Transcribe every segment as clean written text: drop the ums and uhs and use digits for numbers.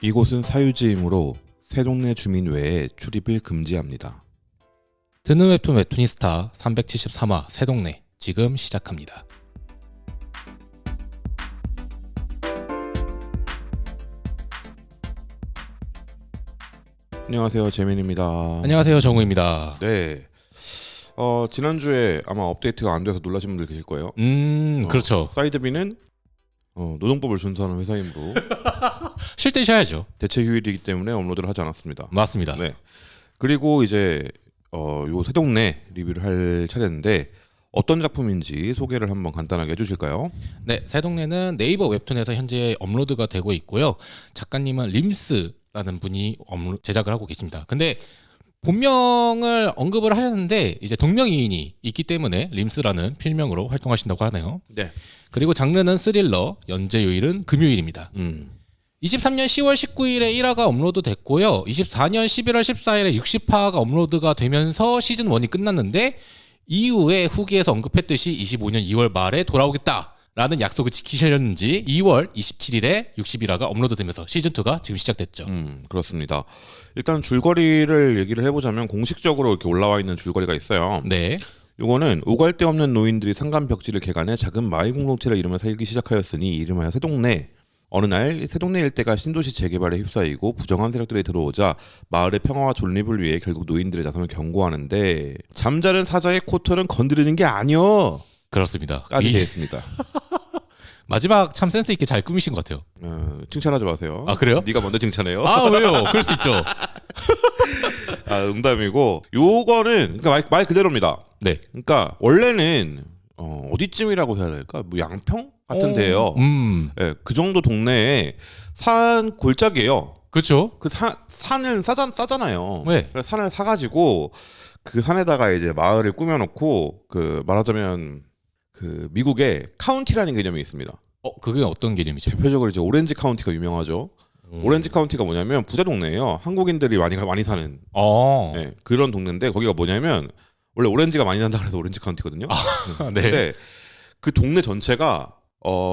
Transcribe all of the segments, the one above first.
이곳은 사유지이므로 새동네 주민 외에 출입을 금지합니다. 드는 웹툰 웹툰이스타 373화 새동네 지금 시작합니다. 안녕하세요, 재민입니다. 안녕하세요, 정우입니다. 네. 지난주에 아마 업데이트가 안 돼서 놀라신 분들 계실 거예요. 그렇죠. 사이드비는 노동법을 준수하는 회사이므로 쉴 때 쉬어야죠. 대체 휴일이기 때문에 업로드를 하지 않았습니다. 맞습니다. 네. 그리고 이제 요 새동네 리뷰를 할 차례인데 어떤 작품인지 소개를 한번 간단하게 해주실까요? 네, 새동네는 네이버 웹툰에서 현재 업로드가 되고 있고요. 작가님은 림스라는 분이 제작을 하고 계십니다. 근데 본명을 언급을 하셨는데 이제 동명이인이 있기 때문에 림스라는 필명으로 활동하신다고 하네요. 네. 그리고 장르는 스릴러, 연재 요일은 금요일입니다. 23년 10월 19일에 1화가 업로드 됐고요. 24년 11월 14일에 60화가 업로드가 되면서 시즌 1이 끝났는데 이후에 후기에서 언급했듯이 25년 2월 말에 돌아오겠다라는 약속을 지키셨는지 2월 27일에 61화가 업로드되면서 시즌 2가 지금 시작됐죠. 그렇습니다. 일단 줄거리를 얘기를 해보자면 공식적으로 이렇게 올라와 있는 줄거리가 있어요. 네. 요거는 오갈 데 없는 노인들이 산간 벽지를 개간해 작은 마을 공동체를 이루며 살기 시작하였으니 이름하여 새동네. 어느 날 새동네 일대가 신도시 재개발에 휩싸이고 부정한 세력들이 들어오자 마을의 평화와 존립을 위해 결국 노인들의 나섬을 경고하는데 잠자는 사자의 코털은 건드리는 게 아니여 그렇습니다. 까지 되어 있습니다. 마지막 참 센스 있게 잘 꾸미신 것 같아요. 칭찬하지 마세요. 아, 그래요? 네가 먼저 칭찬해요. 아, 왜요? 그럴 수 있죠. 농담이고 요거는 그러니까 말 그대로입니다. 네. 그러니까 원래는 어디쯤이라고 해야 될까? 뭐 양평 같은 데예요. 네, 그 정도 동네에 산 골짜기예요. 그렇죠. 그 산을 싸잖아요. 네. 그래서 산을 사가지고 그 산에다가 이제 마을을 꾸며놓고 그 말하자면 그 미국의 카운티라는 개념이 있습니다. 그게 어떤 개념이죠? 대표적으로 이제 오렌지 카운티가 유명하죠. 오렌지 카운티가 뭐냐면 부자 동네예요. 한국인들이 많이 사는 네, 그런 동네인데 거기가 뭐냐면 원래 오렌지가 많이 난다 그래서 오렌지 카운티거든요. 네. 근데 그 동네 전체가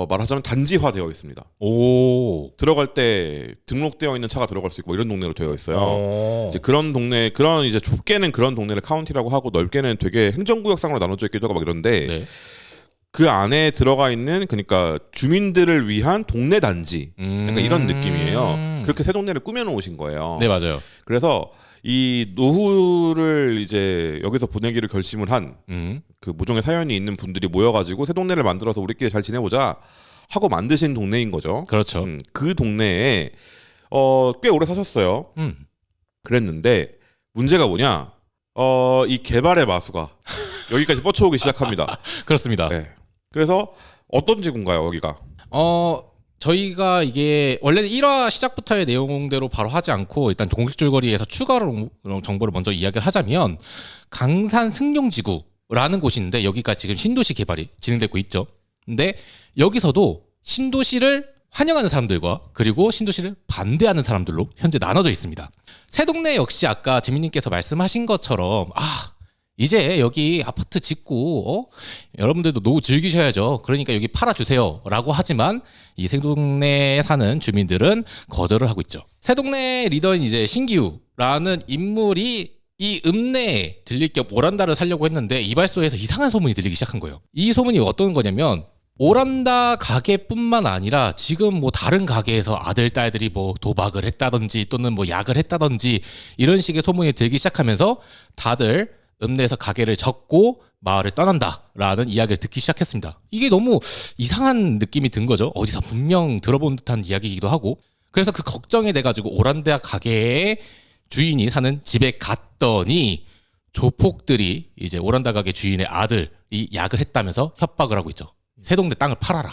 말하자면 단지화되어 있습니다. 오. 들어갈 때 등록되어 있는 차가 들어갈 수 있고 이런 동네로 되어 있어요. 이제 그런 동네, 그런 이제 좁게는 그런 동네를 카운티라고 하고 넓게는 되게 행정구역상으로 나눠져 있기도 하고 막 이런데 네. 그 안에 들어가 있는 그러니까 주민들을 위한 동네 단지 약간 이런 느낌이에요. 그렇게 새 동네를 꾸며놓으신 거예요. 네, 맞아요. 그래서 이 노후를 이제 여기서 보내기를 결심을 한 그 모종의 사연이 있는 분들이 모여가지고 새 동네를 만들어서 우리끼리 잘 지내보자 하고 만드신 동네인 거죠. 그렇죠. 그 동네에 꽤 오래 사셨어요. 그랬는데 문제가 뭐냐? 이 개발의 마수가 여기까지 뻗쳐오기 시작합니다. 그렇습니다. 네. 그래서 어떤 지구인가요, 여기가? 저희가 이게 원래 1화 시작부터의 내용대로 바로 하지 않고 일단 공식 줄거리에서 추가로 정보를 먼저 이야기를 하자면 강산 승용지구라는 곳인데 여기가 지금 신도시 개발이 진행되고 있죠. 근데 여기서도 신도시를 환영하는 사람들과 그리고 신도시를 반대하는 사람들로 현재 나눠져 있습니다. 새동네 역시 아까 재민님께서 말씀하신 것처럼 이제 여기 아파트 짓고 여러분들도 노후 즐기셔야죠. 그러니까 여기 팔아주세요 라고 하지만 이 새동네에 사는 주민들은 거절을 하고 있죠. 새동네 리더인 이제 신기우라는 인물이 이 읍내에 들릴 겸 오란다를 살려고 했는데 이발소에서 이상한 소문이 들리기 시작한 거예요. 이 소문이 어떤 거냐면 오란다 가게뿐만 아니라 지금 뭐 다른 가게에서 아들 딸들이 뭐 도박을 했다든지 또는 뭐 약을 했다든지 이런 식의 소문이 들기 시작하면서 다들 읍내에서 가게를 접고 마을을 떠난다라는 이야기를 듣기 시작했습니다. 이게 너무 이상한 느낌이 든 거죠. 어디서 분명 들어본 듯한 이야기이기도 하고. 그래서 그 걱정이 돼가지고 오란다 가게의 주인이 사는 집에 갔더니 조폭들이 이제 오란다 가게 주인의 아들이 약을 했다면서 협박을 하고 있죠. 새동네 땅을 팔아라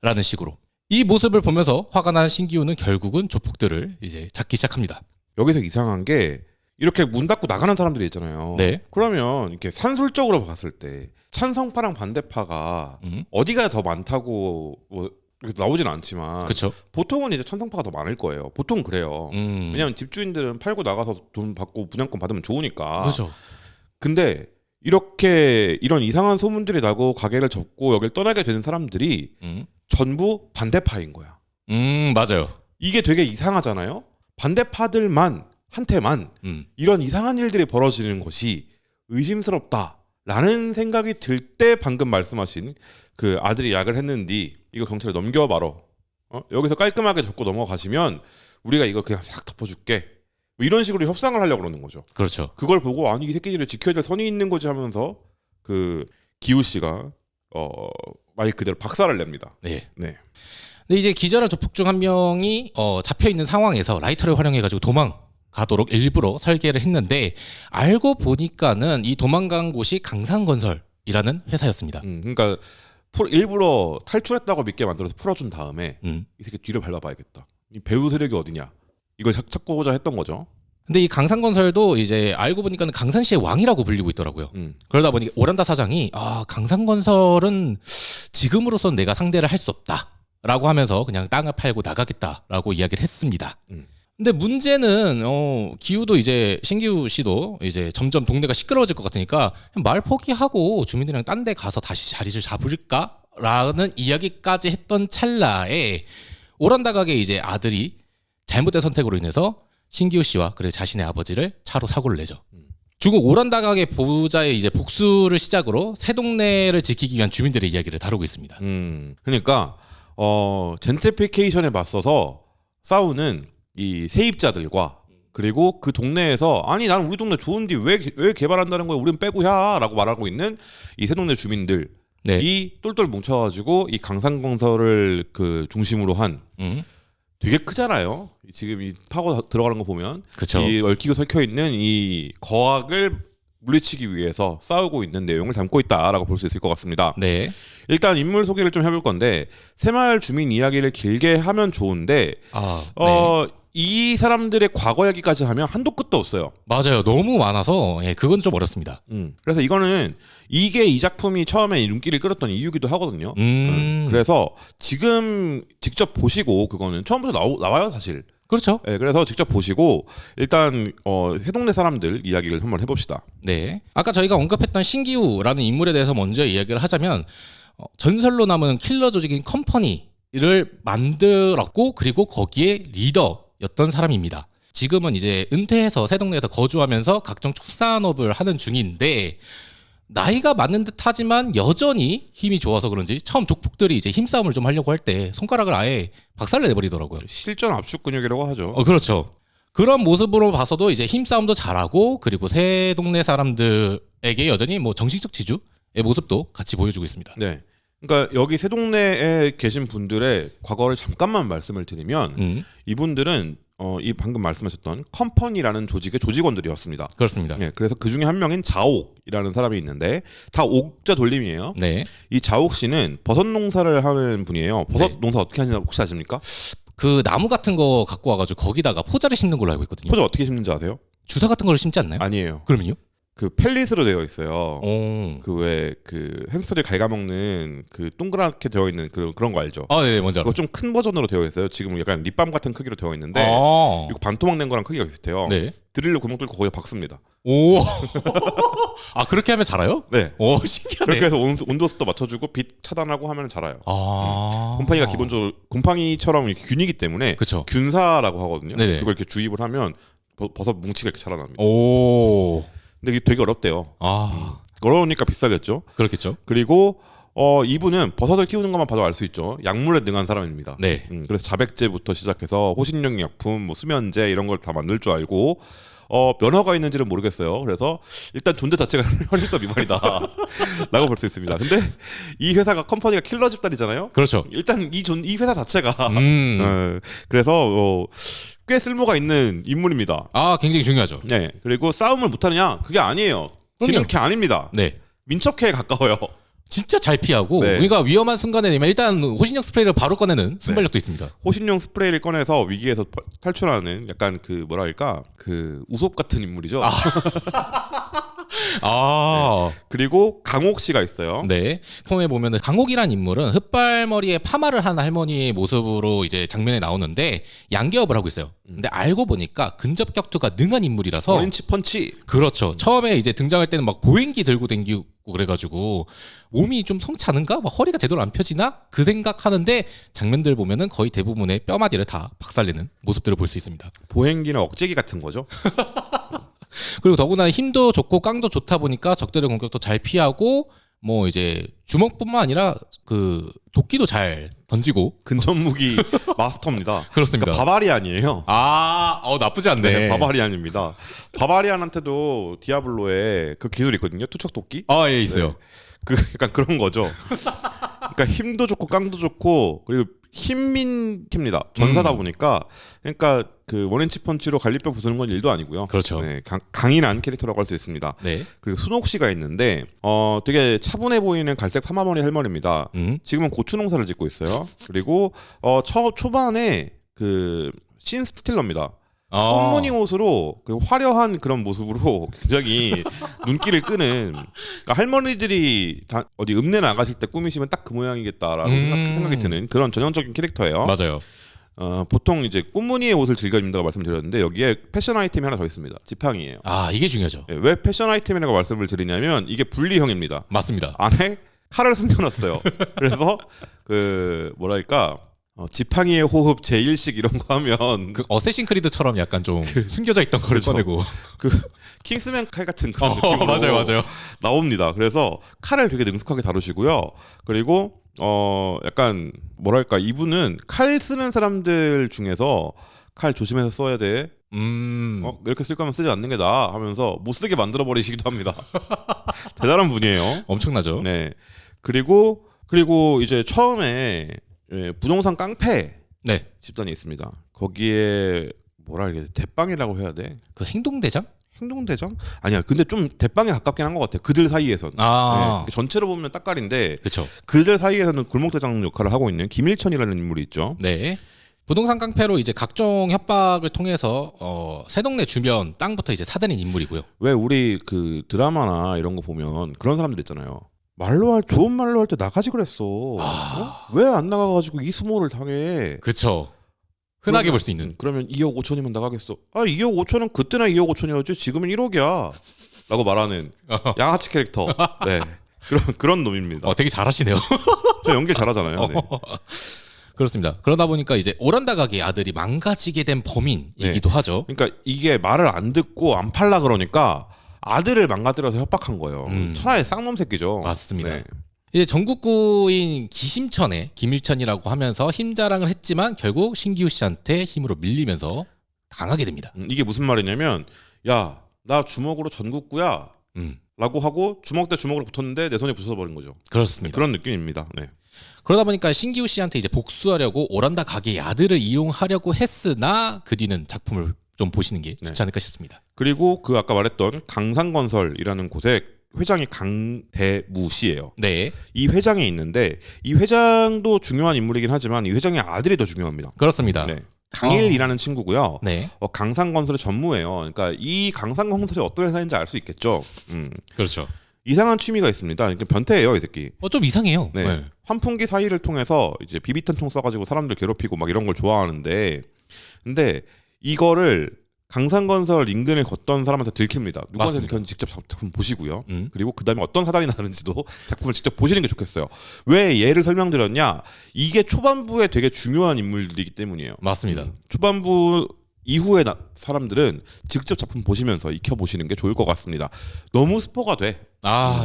라는 식으로. 이 모습을 보면서 화가 난 신기우는 결국은 조폭들을 이제 잡기 시작합니다. 여기서 이상한 게 이렇게 문 닫고 나가는 사람들이 있잖아요. 네. 그러면 이렇게 산술적으로 봤을 때 찬성파랑 반대파가 어디가 더 많다고 뭐 이렇게 나오진 않지만 그렇죠. 보통은 이제 찬성파가 더 많을 거예요. 보통 그래요. 왜냐하면 집주인들은 팔고 나가서 돈 받고 분양권 받으면 좋으니까. 그렇죠. 근데 이렇게 이런 이상한 소문들이 나고 가게를 접고 여길 떠나게 되는 사람들이 전부 반대파인 거야. 맞아요. 이게 되게 이상하잖아요. 반대파들만 한테만 이런 이상한 일들이 벌어지는 것이 의심스럽다라는 생각이 들 때 방금 말씀하신 그 아들이 약을 했는데 이거 경찰에 넘겨봐라. 여기서 깔끔하게 적고 넘어가시면 우리가 이거 그냥 싹 덮어줄게. 뭐 이런 식으로 협상을 하려고 그러는 거죠. 그렇죠. 그걸 보고 아니 이 새끼들을 지켜야 될 선이 있는 거지 하면서 그 기우 씨가 말 그대로 박살을 냅니다. 네. 네. 근데 이제 기절한 조폭 중 한 명이 잡혀 있는 상황에서 라이터를 활용해가지고 도망가도록 일부러 설계를 했는데 알고 보니까는 이 도망간 곳이 강산건설이라는 회사였습니다. 그러니까 일부러 탈출했다고 믿게 만들어서 풀어준 다음에 음. 이 새끼 뒤를 밟아봐야겠다. 이 배후 세력이 어디냐? 이걸 찾고자 했던 거죠. 근데 이 강산건설도 이제 알고 보니까는 강산시의 왕이라고 불리고 있더라고요. 그러다 보니 오란다 사장이 강산건설은 지금으로선 내가 상대를 할 수 없다라고 하면서 그냥 땅을 팔고 나가겠다라고 이야기를 했습니다. 근데 문제는 기우도 이제 신기우 씨도 이제 점점 동네가 시끄러워질 것 같으니까 말 포기하고 주민들이랑 딴 데 가서 다시 자리를 잡을까라는 이야기까지 했던 찰나에 오란다 가게 이제 아들이 잘못된 선택으로 인해서 신기우 씨와 그래 자신의 아버지를 차로 사고를 내죠. 중국 오란다 가게 보호자의 이제 복수를 시작으로 새 동네를 지키기 위한 주민들의 이야기를 다루고 있습니다. 그러니까 젠트리피케이션에 맞서서 싸우는 이 세입자들과 그리고 그 동네에서 아니 난 우리 동네 좋은데 왜 개발한다는 거야? 우린 빼고야라고 말하고 있는 이 새 동네 주민들이 똘똘 뭉쳐가지고 이 강산건설을 그 중심으로 한 되게 크잖아요. 지금 이 파고 들어가는 거 보면 그쵸. 이 얽히고 설켜 있는 이 거악을 물리치기 위해서 싸우고 있는 내용을 담고 있다라고 볼 수 있을 것 같습니다. 네. 일단 인물 소개를 좀 해볼 건데 새마을 주민 이야기를 길게 하면 좋은데 이 사람들의 과거 이야기까지 하면 한도 끝도 없어요. 맞아요. 너무 많아서 그건 좀 어렵습니다. 그래서 이거는 이게 이 작품이 처음에 눈길을 끌었던 이유기도 하거든요. 그래서 지금 직접 보시고 그거는 처음부터 나와요 사실. 그렇죠. 네, 그래서 직접 보시고 일단 새동네 사람들 이야기를 한번 해봅시다. 네. 아까 저희가 언급했던 신기우라는 인물에 대해서 먼저 이야기를 하자면 전설로 남은 킬러 조직인 컴퍼니를 만들었고 그리고 거기에 리더였던 사람입니다. 지금은 이제 은퇴해서 새동네에서 거주하면서 각종 축산업을 하는 중인데 나이가 많은 듯 하지만 여전히 힘이 좋아서 그런지 처음 족폭들이 이제 힘싸움을 좀 하려고 할 때 손가락을 아예 박살내 내버리더라고요. 실전 압축 근육이라고 하죠. 그렇죠. 그런 모습으로 봐서도 이제 힘싸움도 잘하고 그리고 새 동네 사람들에게 여전히 뭐 정신적 지주의 모습도 같이 보여주고 있습니다. 네. 그러니까 여기 새동네에 계신 분들의 과거를 잠깐만 말씀을 드리면 이분들은 이 방금 말씀하셨던 컴퍼니라는 조직의 조직원들이었습니다. 그렇습니다. 네, 그래서 그 중에 한 명인 자옥이라는 사람이 있는데 다 옥자 돌림이에요. 네. 이 자옥 씨는 버섯 농사를 하는 분이에요. 버섯 농사 어떻게 하는지 혹시 아십니까? 그 나무 같은 거 갖고 와가지고 거기다가 포자를 심는 걸로 알고 있거든요. 포자 어떻게 심는지 아세요? 주사 같은 걸 심지 않나요? 아니에요. 그러면요? 그 펠릿으로 되어 있어요. 오. 그 왜 그 햄스터를 갉아먹는 그 동그랗게 되어 있는 그런 거 알죠? 네, 먼저 알아요. 그거 좀 큰 버전으로 되어 있어요. 지금 약간 립밤 같은 크기로 되어 있는데 이거 반토막 낸 거랑 크기가 비슷해요. 네. 드릴로 구멍 뚫고 거기에 박습니다. 오. 그렇게 하면 자라요? 네. 오, 신기하네. 그렇게 해서 온도습도 맞춰주고 빛 차단하고 하면 자라요. 곰팡이가 기본적으로 곰팡이처럼 균이기 때문에 그쵸. 균사라고 하거든요. 네네. 그걸 이렇게 주입을 하면 버섯 뭉치가 이렇게 자라납니다. 오. 근데 이게 되게 어렵대요. 어려우니까 비싸겠죠. 그렇겠죠. 그리고 이분은 버섯을 키우는 것만 봐도 알 수 있죠. 약물에 능한 사람입니다. 네. 그래서 자백제부터 시작해서 호신용 약품, 뭐 수면제 이런 걸 다 만들 줄 알고 면허가 있는지는 모르겠어요. 그래서 일단 존재 자체가 혈일도 미만이다 라고 볼 수 있습니다. 근데 이 회사가 컴퍼니가 킬러 집단이잖아요. 그렇죠. 일단 이 회사 자체가 그래서 꽤 쓸모가 있는 인물입니다. 굉장히 중요하죠. 네. 그리고 싸움을 못하느냐? 그게 아니에요. 지금캐 아닙니다. 네. 민첩캐에 가까워요. 진짜 잘 피하고 네. 우리가 위험한 순간에 되면 일단 호신용 스프레이를 바로 꺼내는 순발력도 있습니다. 호신용 스프레이를 꺼내서 위기에서 탈출하는 약간 그 뭐랄까 그 우솝 같은 인물이죠. 아, 그리고 강옥 씨가 있어요. 네. 처음에 보면은 강옥이란 인물은 흑발머리에 파마를 한 할머니의 모습으로 이제 장면에 나오는데 양계업을 하고 있어요. 근데 알고 보니까 근접 격투가 능한 인물이라서 원인치 펀치. 그렇죠. 처음에 이제 등장할 때는 막 보행기 들고 댕기고 그래가지고 몸이 좀 성치 않은가? 막 허리가 제대로 안 펴지나? 그 생각하는데 장면들 보면은 거의 대부분의 뼈마디를 다 박살내는 모습들을 볼 수 있습니다. 보행기는 억제기 같은 거죠. 그리고 더구나 힘도 좋고 깡도 좋다 보니까 적들의 공격도 잘 피하고 뭐 이제 주먹뿐만 아니라 그 도끼도 잘 던지고 근접 무기 마스터입니다. 그렇습니다. 그러니까 바바리안이에요. 나쁘지 않네. 네, 바바리안입니다. 바바리안한테도 디아블로에 그 기술이 있거든요. 투척 도끼. 예, 있어요. 네. 그 약간 그런 거죠. 그러니까 힘도 좋고 깡도 좋고 그리고 힘민캐입니다. 전사다 보니까 그러니까 그 원앤치 펀치로 갈비뼈 부수는 건 일도 아니고요. 그렇죠. 네, 강인한 캐릭터라고 할 수 있습니다. 네. 그리고 순옥 씨가 있는데 되게 차분해 보이는 갈색 파마머리 할머니입니다. 지금은 고추 농사를 짓고 있어요. 그리고 초반에 그 신 스틸러입니다. 꽃무늬 옷으로 그 화려한 그런 모습으로 굉장히 눈길을 끄는 그러니까 할머니들이 어디 읍내 나가실 때 꾸미시면 딱 그 모양이겠다라고 생각이 드는 그런 전형적인 캐릭터예요. 맞아요. 보통 이제 꽃무늬의 옷을 즐겨 입는다고 말씀드렸는데 여기에 패션 아이템이 하나 더 있습니다. 지팡이에요. 이게 중요하죠. 네, 왜 패션 아이템이라고 말씀을 드리냐면 이게 분리형입니다. 맞습니다. 안에 칼을 숨겨놨어요. 그래서 그 뭐랄까 지팡이의 호흡 제1식 이런 거 하면 그 어쌔신 크리드처럼 약간 좀 숨겨져 있던 거를 그렇죠. 꺼내고 그 킹스맨 칼 같은 그런 느낌으로 맞아요. 나옵니다. 그래서 칼을 되게 능숙하게 다루시고요. 그리고 약간 뭐랄까 이분은 칼 쓰는 사람들 중에서 칼 조심해서 써야 돼. 이렇게 쓸 거면 쓰지 않는 게 나아 하면서 못 쓰게 만들어 버리시기도 합니다. 대단한 분이에요. 엄청나죠. 네. 그리고 이제 처음에 부동산 깡패 네. 집단이 있습니다. 거기에 뭐라 해야 돼? 대빵이라고 해야 돼? 그 행동대장? 행동대장? 아니야. 근데 좀 대빵에 가깝긴 한 것 같아. 그들 사이에선. 네. 전체로 보면 딱깔인데 그렇죠. 그들 사이에서는 골목대장 역할을 하고 있는 김일천이라는 인물이 있죠. 네. 부동산 깡패로 이제 각종 협박을 통해서 새동네 주변 땅부터 이제 사들인 인물이고요. 왜 우리 그 드라마나 이런 거 보면 그런 사람들 있잖아요. 좋은 말로 할 때 나가지 그랬어. 왜 안 나가가지고 이 수모를 당해? 그렇죠. 흔하게 볼 수 있는. 그러면 2억 5천이면 나가겠어. 2억 5천은 그때나 2억 5천이었지 지금은 1억이야. 라고 말하는 양아치 캐릭터. 네. 그런 놈입니다. 되게 잘하시네요. 저 연기 잘하잖아요. 네. 그렇습니다. 그러다 보니까 이제 오란다 가게의 아들이 망가지게 된 범인이기도 하죠. 그러니까 이게 말을 안 듣고 안 팔라 그러니까 아들을 망가뜨려서 협박한 거예요. 천하의 쌍놈 새끼죠. 맞습니다. 네. 이제 전국구인 기심천의 김일천이라고 하면서 힘 자랑을 했지만 결국 신기우 씨한테 힘으로 밀리면서 당하게 됩니다. 이게 무슨 말이냐면 야, 나 주먹으로 전국구야 라고 하고 주먹 대 주먹으로 붙었는데 내 손에 부서버린 거죠. 그렇습니다. 그런 느낌입니다. 네. 그러다 보니까 신기우 씨한테 이제 복수하려고 오란다 가게의 아들을 이용하려고 했으나 그 뒤는 작품을 좀 보시는 게 좋지 않을까 싶습니다. 그리고 그 아까 말했던 강산건설이라는 곳에 회장이 강대무 씨예요. 네. 이 회장이 있는데 이 회장도 중요한 인물이긴 하지만 이 회장의 아들이 더 중요합니다. 그렇습니다. 네. 강일이라는 친구고요. 네. 강산건설의 전무예요. 그러니까 이 강산건설이 어떤 회사인지 알 수 있겠죠. 그렇죠. 이상한 취미가 있습니다. 그러니까 변태예요, 이 새끼. 좀 이상해요. 네. 네. 환풍기 사이를 통해서 이제 비비탄 총 쏴가지고 사람들 괴롭히고 막 이런 걸 좋아하는데, 근데 이거를 강산건설 인근을 걷던 사람한테 들킵니다. 누가 들켰는지 직접 작품 보시고요. 그리고 그 다음에 어떤 사달이 나는지도 작품을 직접 보시는 게 좋겠어요. 왜 얘를 설명드렸냐? 이게 초반부에 되게 중요한 인물들이기 때문이에요. 맞습니다. 초반부 이후에 사람들은 직접 작품 보시면서 익혀보시는 게 좋을 것 같습니다. 너무 스포가 돼.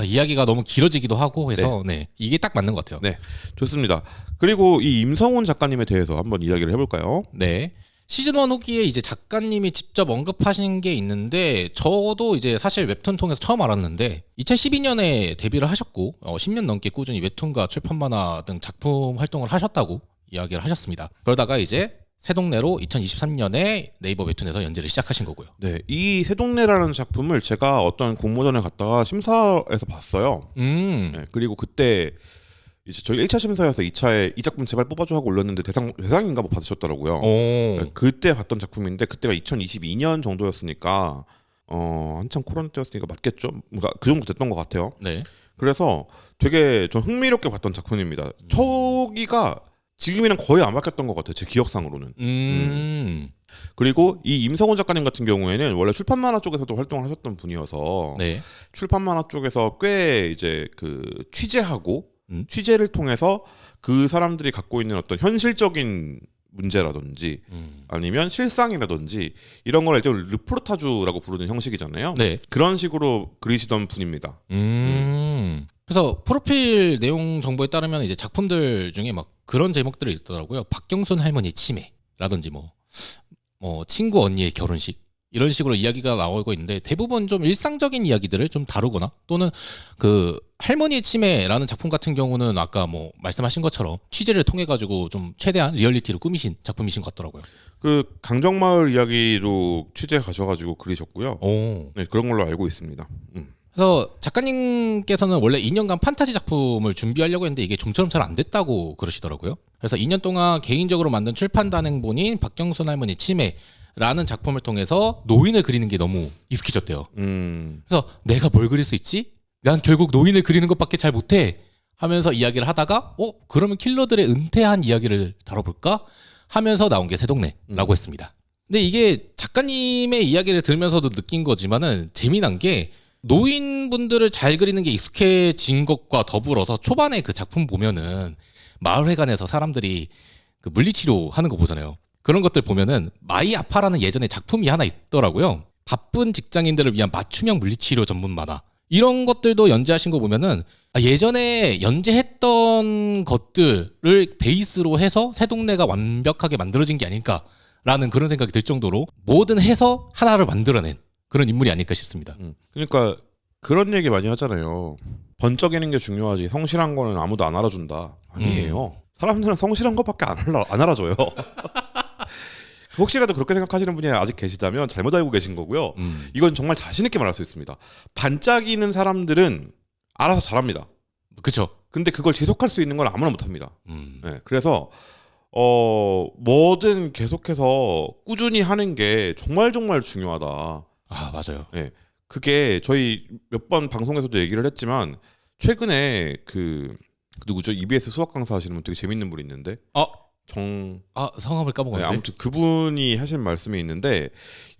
이야기가 너무 길어지기도 하고 해서 네. 이게 딱 맞는 것 같아요. 네, 좋습니다. 그리고 이 임성훈 작가님에 대해서 한번 이야기를 해볼까요? 네. 시즌 1 후기에 이제 작가님이 직접 언급하신 게 있는데 저도 이제 사실 웹툰 통해서 처음 알았는데 2012년에 데뷔를 하셨고 10년 넘게 꾸준히 웹툰과 출판 만화 등 작품 활동을 하셨다고 이야기를 하셨습니다. 그러다가 이제 새동네로 2023년에 네이버 웹툰에서 연재를 시작하신 거고요. 네, 이 새동네라는 작품을 제가 어떤 공모전에 갔다가 심사에서 봤어요. 네, 그리고 그때 이제 저희 1차 심사에서 2차에 이 작품 제발 뽑아줘 하고 올렸는데 대상인가 뭐 받으셨더라고요. 네, 그때 봤던 작품인데 그때가 2022년 정도였으니까 한참 코로나 때였으니까 맞겠죠. 그러니까 그 정도 됐던 것 같아요. 네. 그래서 되게 좀 흥미롭게 봤던 작품입니다. 초기가 지금이랑 거의 안 바뀌었던 것 같아요. 제 기억상으로는. 그리고 이 임성훈 작가님 같은 경우에는 원래 출판 만화 쪽에서도 활동을 하셨던 분이어서 네. 출판 만화 쪽에서 꽤 이제 그 취재하고 취재를 통해서 그 사람들이 갖고 있는 어떤 현실적인 문제라든지 아니면 실상이라든지 이런 걸 이제 르포르타주라고 부르는 형식이잖아요. 네. 그런 식으로 그리시던 분입니다. 그래서 프로필 내용 정보에 따르면 이제 작품들 중에 막 그런 제목들이 있더라고요. 박경순 할머니 치매라든지 뭐 친구 언니의 결혼식 이런 식으로 이야기가 나오고 있는데 대부분 좀 일상적인 이야기들을 좀 다루거나 또는 그 할머니의 치매라는 작품 같은 경우는 아까 뭐 말씀하신 것처럼 취재를 통해 가지고 좀 최대한 리얼리티로 꾸미신 작품이신 것 같더라고요. 그 강정마을 이야기로 취재 가셔가지고 그리셨고요. 오. 네, 그런 걸로 알고 있습니다. 그래서 작가님께서는 원래 2년간 판타지 작품을 준비하려고 했는데 이게 좀처럼 잘 안 됐다고 그러시더라고요. 그래서 2년 동안 개인적으로 만든 출판 단행본인 박경순 할머니 치매라는 작품을 통해서 노인을 그리는 게 너무 익숙해졌대요. 그래서 내가 뭘 그릴 수 있지? 난 결국 노인을 그리는 것밖에 잘 못해 하면서 이야기를 하다가 그러면 킬러들의 은퇴한 이야기를 다뤄볼까? 하면서 나온 게 새동네라고 했습니다. 근데 이게 작가님의 이야기를 들으면서도 느낀 거지만은 재미난 게 노인분들을 잘 그리는 게 익숙해진 것과 더불어서 초반에 그 작품 보면은 마을회관에서 사람들이 그 물리치료 하는 거 보잖아요. 그런 것들 보면은 마이 아파라는 예전에 작품이 하나 있더라고요. 바쁜 직장인들을 위한 맞춤형 물리치료 전문 만화. 이런 것들도 연재하신 거 보면은 예전에 연재했던 것들을 베이스로 해서 새동네가 완벽하게 만들어진 게 아닐까라는 그런 생각이 들 정도로 뭐든 해서 하나를 만들어낸 그런 인물이 아닐까 싶습니다. 그러니까 그런 얘기 많이 하잖아요. 번쩍이는 게 중요하지 성실한 거는 아무도 안 알아준다. 아니에요. 사람들은 성실한 것밖에 안 알아줘요. 혹시라도 그렇게 생각하시는 분이 아직 계시다면 잘못 알고 계신 거고요. 이건 정말 자신 있게 말할 수 있습니다. 반짝이는 사람들은 알아서 잘합니다. 그렇죠. 근데 그걸 지속할 수 있는 건 아무나 못합니다. 네, 그래서 뭐든 계속해서 꾸준히 하는 게 정말 중요하다. 아 맞아요. 네, 그게 저희 몇 번 방송에서도 얘기를 했지만 최근에 그 누구죠? EBS 수학 강사 하시는 분 되게 재밌는 분이 있는데 성함을 까먹었는데. 네, 아무튼 그분이 하신 말씀이 있는데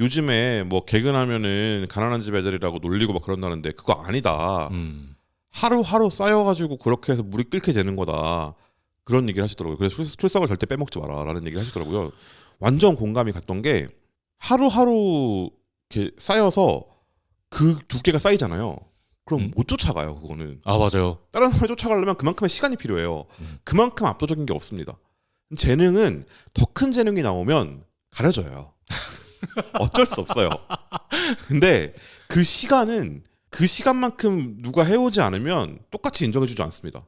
요즘에 뭐 개근하면은 가난한 집 애들이라고 놀리고 막 그런다는데 그거 아니다. 하루하루 쌓여가지고 그렇게 해서 물이 끓게 되는 거다. 그런 얘기를 하시더라고요. 그래서 출석을 절대 빼먹지 마라라는 얘기를 하시더라고요. 완전 공감이 갔던 게 하루하루 이렇게 쌓여서 그 두께가 쌓이잖아요. 그럼 못 쫓아가요. 그거는. 아 맞아요. 다른 사람이 쫓아가려면 그만큼의 시간이 필요해요. 그만큼 압도적인 게 없습니다. 재능은 더 큰 재능이 나오면 가려져요. 어쩔 수 없어요. 근데 그 시간은 그 시간만큼 누가 해오지 않으면 똑같이 인정해주지 않습니다.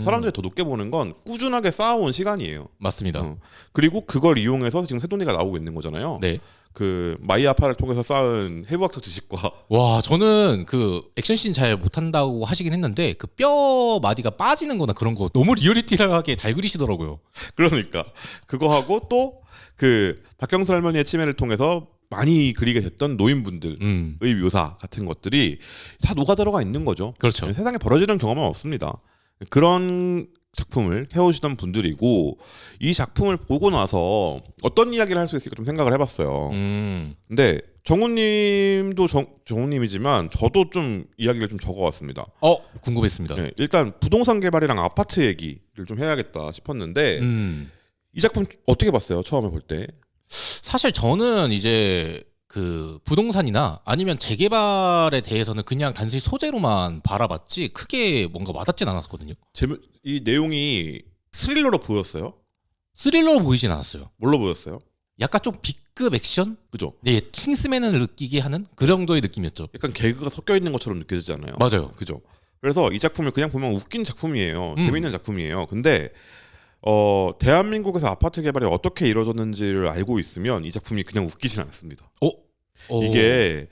사람들이 더 높게 보는 건 꾸준하게 쌓아온 시간이에요. 맞습니다. 그리고 그걸 이용해서 지금 새동네가 나오고 있는 거잖아요. 네. 그 마이아파를 통해서 쌓은 해부학적 지식과 와 저는 그 액션씬 잘 못한다고 하시긴 했는데 그 뼈 마디가 빠지는 거나 그런 거 너무 리얼리티하게 잘 그리시더라고요. 그러니까 그거 하고 또 그 박경수 할머니의 치매를 통해서 많이 그리게 됐던 노인분들의 묘사 같은 것들이 다 녹아 들어가 있는 거죠. 그렇죠. 세상에 벌어지는 경험은 없습니다. 그런 작품을 해오시던 분들이고 이 작품을 보고 나서 어떤 이야기를 할 수 있을까 좀 생각을 해봤어요. 근데 정우님도 정우님이지만 저도 좀 이야기를 좀 적어왔습니다. 궁금했습니다. 네, 일단 부동산 개발이랑 아파트 얘기를 좀 해야겠다 싶었는데 이 작품 어떻게 봤어요? 처음에 볼 때? 사실 저는 이제 그 부동산이나 아니면 재개발에 대해서는 그냥 단순히 소재로만 바라봤지 크게 뭔가 와닿진 않았거든요. 이 내용이 스릴러로 보였어요? 스릴러로 보이진 않았어요. 뭘로 보였어요? 약간 좀 B급 액션? 그죠? 네, 킹스맨을 느끼게 하는 그 정도의 느낌이었죠. 약간 개그가 섞여 있는 것처럼 느껴지잖아요. 맞아요. 그죠? 그래서 이 작품을 그냥 보면 웃긴 작품이에요. 재밌는 작품이에요. 근데 대한민국에서 아파트 개발이 어떻게 이루어졌는지를 알고 있으면 이 작품이 그냥 웃기진 않습니다. 이게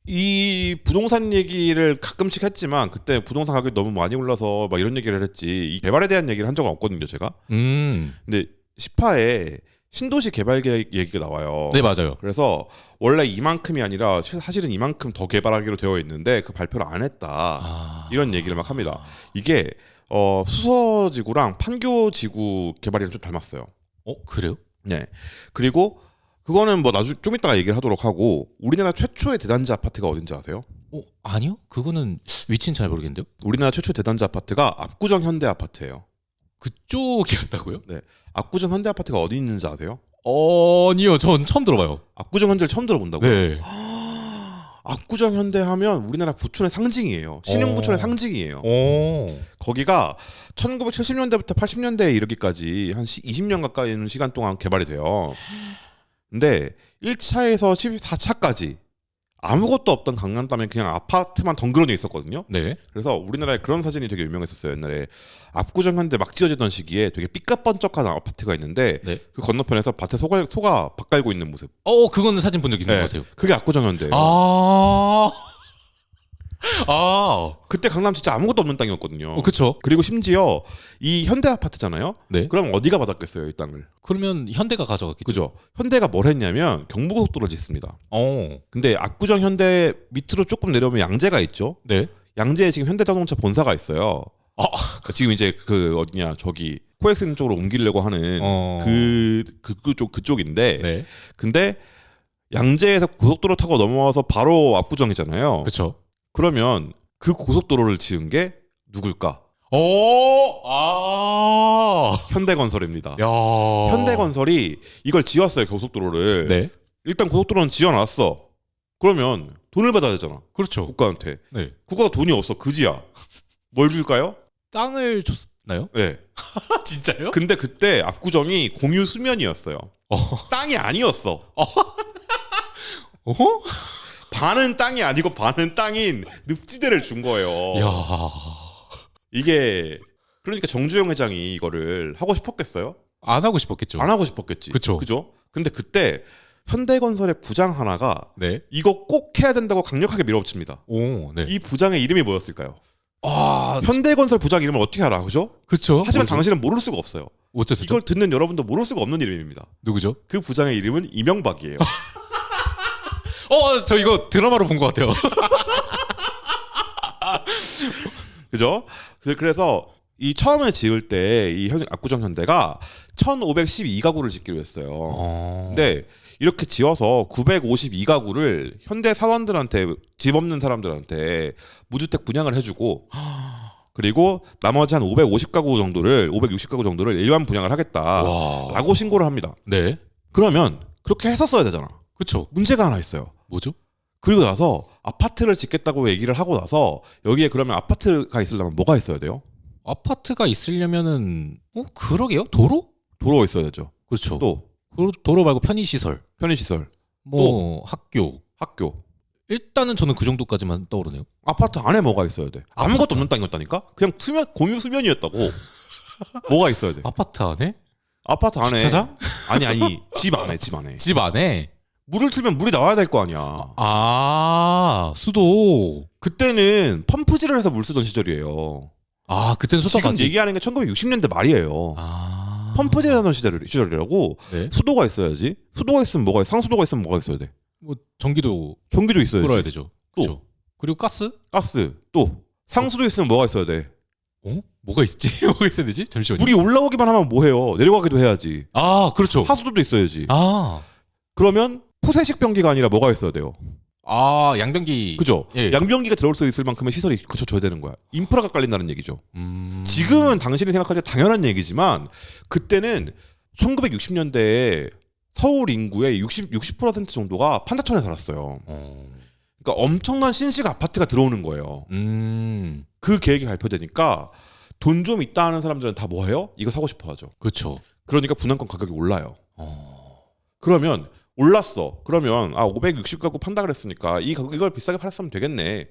이 부동산 얘기를 가끔씩 했지만 그때 부동산 가격이 너무 많이 올라서 막 이런 얘기를 했지 이 개발에 대한 얘기를 한 적은 없거든요, 제가. 근데 10화에 신도시 개발 계획 얘기가 나와요. 네, 맞아요. 그래서 원래 이만큼이 아니라 사실은 이만큼 더 개발하기로 되어 있는데 그 발표를 안 했다. 이런 얘기를 막 합니다. 이게 수서지구랑 판교지구 개발이랑 좀 닮았어요. 그래요? 네. 그리고 그거는 뭐 나중 좀 이따가 얘기를 하도록 하고 우리나라 최초의 대단지 아파트가 어딘지 아세요? 아니요. 그거는 위치는 잘 모르겠는데요. 우리나라 최초 대단지 아파트가 압구정 현대 아파트예요. 그쪽이었다고요? 네. 압구정 현대 아파트가 어디 있는지 아세요? 아니요. 전 처음 들어봐요. 압구정 현대를 처음 들어본다고요? 네. 압구정 현대 하면 우리나라 부촌의 상징이에요. 신흥 부촌의 상징이에요. 거기가 1970년대부터 80년대에 이르기까지 한 20년 가까이 있는 시간 동안 개발이 돼요. 근데 1차에서 14차까지 아무것도 없던 강남담에 그냥 아파트만 덩그러니 있었거든요. 네. 그래서 우리나라에 그런 사진이 되게 유명했었어요. 옛날에 압구정 현대 막 지어지던 시기에 되게 삐까번쩍한 아파트가 있는데 네. 그 건너편에서 밭에 소가 밭 갈고 있는 모습. 그거는 사진 본 적 있는 네. 것 같아요. 그게 압구정 현대예요. 그때 강남 진짜 아무것도 없는 땅이었거든요. 그쵸. 그리고 심지어 이 현대 아파트잖아요. 네. 그럼 어디가 받았겠어요, 이 땅을? 그러면 현대가 가져갔겠죠. 그죠? 현대가 뭘 했냐면 경부고속도로를 짓습니다. 근데 압구정 현대 밑으로 조금 내려오면 양재가 있죠. 네. 양재에 지금 현대자동차 본사가 있어요. 지금 이제 그 어디냐 저기 코엑스 쪽으로 옮기려고 하는 그쪽인데. 네. 근데 양재에서 고속도로 타고 넘어와서 바로 압구정이잖아요. 그렇죠. 그러면 그 고속도로를 지은 게 누굴까? 현대건설입니다. 야. 현대건설이 이걸 지었어요, 고속도로를. 네. 일단 고속도로는 지어놨어. 그러면 돈을 받아야 되잖아. 그렇죠. 국가한테. 네. 국가가 돈이 없어. 그지야. 뭘 줄까요? 땅을 줬나요? 네. 진짜요? 근데 그때 압구정이 공유 수면이었어요. 땅이 아니었어. 반은 땅이 아니고 반은 땅인 늪지대를 준 거예요. 야. 이게 그러니까 정주영 회장이 이거를 하고 싶었겠어요? 안 하고 싶었겠죠. 안 하고 싶었겠지. 그쵸. 그죠? 근데 그때 현대건설의 부장 하나가 네. 이거 꼭 해야 된다고 강력하게 밀어붙입니다. 네. 이 부장의 이름이 뭐였을까요? 현대건설 부장 이름을 어떻게 알아? 그죠? 그쵸. 하지만 모르죠. 당신은 모를 수가 없어요. 어쨌든 이걸 듣는 여러분도 모를 수가 없는 이름입니다. 누구죠? 그 부장의 이름은 이명박이에요. 저 이거 드라마로 본 것 같아요. 그죠? 그래서 이 처음에 지을 때 이 압구정 현대가 1512가구를 짓기로 했어요. 근데 이렇게 지어서 952가구를 현대 사원들한테 집 없는 사람들한테 무주택 분양을 해주고 그리고 나머지 한 560가구 정도를 일반 분양을 하겠다라고 신고를 합니다. 네. 그러면 그렇게 했었어야 되잖아. 그렇죠. 문제가 하나 있어요. 뭐죠? 그리고 나서 아파트를 짓겠다고 얘기를 하고 나서 여기에 그러면 아파트가 있으려면 뭐가 있어야 돼요? 아파트가 있으려면은 그러게요. 도로가 있어야 되죠. 그렇죠. 또 도로 말고 편의시설, 학교. 일단은 저는 그 정도까지만 떠오르네요. 아파트 안에 뭐가 있어야 돼? 아무것도 없는 땅이었다니까? 그냥 공유 수면이었다고. 뭐가 있어야 돼? 아파트 안에? 아파트 안에 주차장? 아니 집 안에 집 안에 물을 틀면 물이 나와야 될 거 아니야. 수도. 그때는 펌프질을 해서 물 쓰던 시절이에요. 그때는 수도까지. 지금 얘기하는 게 1960년대 말이에요. 펌프질 하던 시절이라고. 네. 수도가 있어야지. 수도가 있으면 뭐가 상수도가 있으면 뭐가 있어야 돼? 뭐 전기도 있어야지. 끌어야 되죠. 그렇죠. 그리고 가스 또 상수도 있으면 뭐가 있어야 돼? 뭐가 있지? 뭐가 있어야 되지? 잠시만요. 물이 올라오기만 하면 뭐 해요? 내려가기도 해야지. 그렇죠. 하수도도 있어야지. 그러면 푸세식 변기가 아니라 뭐가 있어야 돼요? 양변기. 그죠? 예. 양변기가 들어올 수 있을 만큼의 시설이 갖춰져야 되는 거야. 인프라가 깔린다는 얘기죠. 지금은 당신이 생각할 때 당연한 얘기지만 그때는 1960년대에 서울 인구의 60% 정도가 판자촌에 살았어요. 그러니까 엄청난 신식 아파트가 들어오는 거예요. 그 계획이 발표되니까 돈 좀 있다 하는 사람들은 다 뭐 해요? 이거 사고 싶어 하죠. 그렇죠. 그러니까 분양권 가격이 올라요. 그러면 올랐어. 그러면 560가구 판다 그랬으니까 이걸 비싸게 팔았으면 되겠네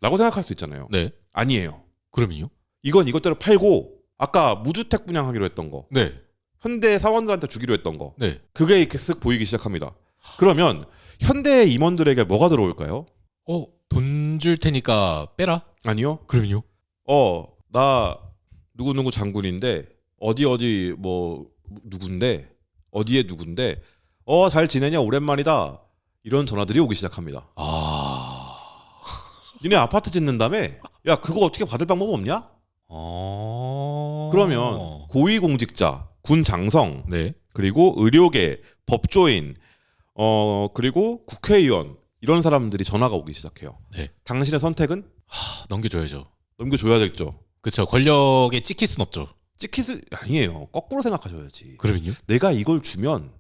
라고 생각할 수 있잖아요. 네. 아니에요. 그럼요? 이건 이것대로 팔고 아까 무주택 분양하기로 했던 거, 네. 현대 사원들한테 주기로 했던 거, 네. 그게 이렇게 쓱 보이기 시작합니다. 그러면 현대의 임원들에게 뭐가 들어올까요? 돈 줄 테니까 빼라? 아니요. 그럼요? 나 누구누구 장군인데 어디 뭐 누군데 어디에 누군데 잘 지내냐 오랜만이다 이런 전화들이 오기 시작합니다. 니네 아파트 짓는다며? 야 그거 어떻게 받을 방법 없냐? 그러면 고위공직자, 군 장성, 네. 그리고 의료계, 법조인, 그리고 국회의원 이런 사람들이 전화가 오기 시작해요. 네. 당신의 선택은 넘겨줘야죠. 넘겨줘야겠죠. 그렇죠. 권력에 찍힐 순 없죠. 찍히스 아니에요. 거꾸로 생각하셔야지. 그러면요? 내가 이걸 주면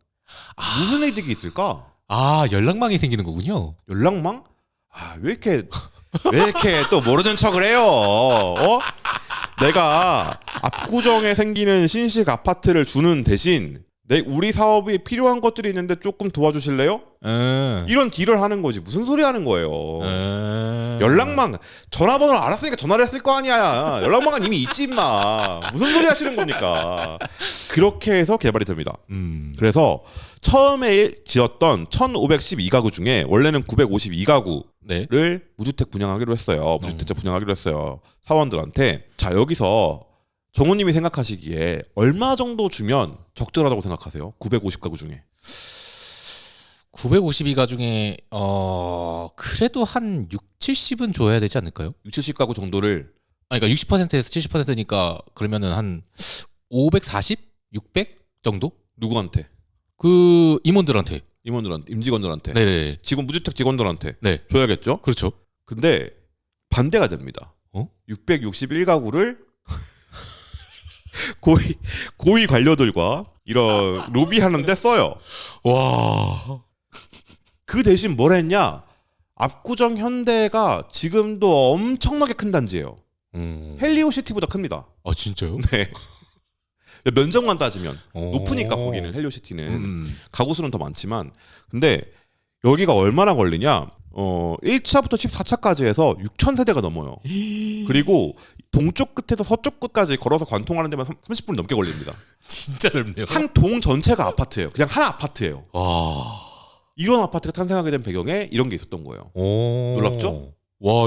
무슨 이득이 있을까? 연락망이 생기는 거군요. 연락망? 왜 이렇게 또 모르는 척을 해요? 내가 압구정에 생기는 신식 아파트를 주는 대신 우리 사업에 필요한 것들이 있는데 조금 도와주실래요? 이런 딜을 하는 거지. 무슨 소리 하는 거예요? 연락망 전화번호를 알았으니까 전화를 했을 거 아니야. 연락망은 이미 있지 임마. 무슨 소리 하시는 겁니까? 그렇게 해서 개발이 됩니다. 그래서 처음에 지었던 1512가구 중에 원래는 952가구를 네. 무주택 분양하기로 했어요. 무주택자 분양하기로 했어요. 사원들한테. 자 여기서 정우님이 생각하시기에 얼마 정도 주면 적절하다고 생각하세요? 950가구 중에. 952가 중에 그래도 한 6, 70은 줘야 되지 않을까요? 6, 70가구 정도를 그러니까 60%에서 70%니까 그러면은 한 540, 600 정도? 누구한테? 그 임원들한테. 임직원들한테. 네. 지금 무주택 직원들한테 네. 줘야겠죠? 그렇죠. 근데 반대가 됩니다. 661가구를 고위 관료들과 이런 로비하는데 써요. 와. 그 대신 뭘 했냐? 압구정 현대가 지금도 엄청나게 큰 단지예요. 헬리오시티보다 큽니다. 진짜요? 네. 면적만 따지면 높으니까 거기는 헬리오시티는 가구 수는 더 많지만 근데 여기가 얼마나 걸리냐? 1차부터 14차까지 해서 6,000세대가 넘어요. 그리고 동쪽 끝에서 서쪽 끝까지 걸어서 관통하는 데만 30분 넘게 걸립니다. 진짜 넓네요. 한 동 전체가 아파트예요. 그냥 한 아파트예요. 와. 이런 아파트가 탄생하게 된 배경에 이런 게 있었던 거예요. 놀랍죠? 와,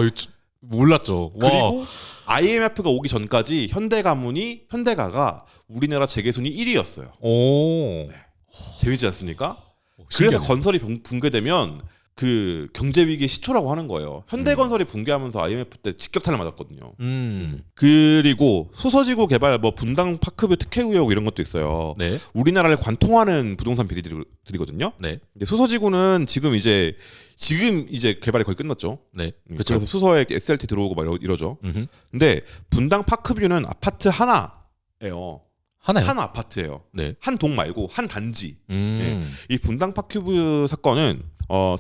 몰랐죠. 그리고 IMF가 오기 전까지 현대가가 우리나라 재계 순위 1위였어요. 네. 재밌지 않습니까? 그래서 건설이 붕괴되면 그 경제 위기의 시초라고 하는 거예요. 현대건설이 붕괴하면서 IMF 때 직격탄을 맞았거든요. 그리고 소서지구 개발, 분당 파크뷰 특혜 의혹 이런 것도 있어요. 네. 우리나라를 관통하는 부동산 비리들이거든요. 네. 근데 수서지구는 지금 이제 개발이 거의 끝났죠. 네. 그렇죠. 그래서 수서에 SLT 들어오고 막 이러죠. 근데 분당 파크뷰는 아파트 하나예요. 하나요? 한 아파트예요. 네. 한 동 말고 한 단지. 네. 이 분당 파크뷰 사건은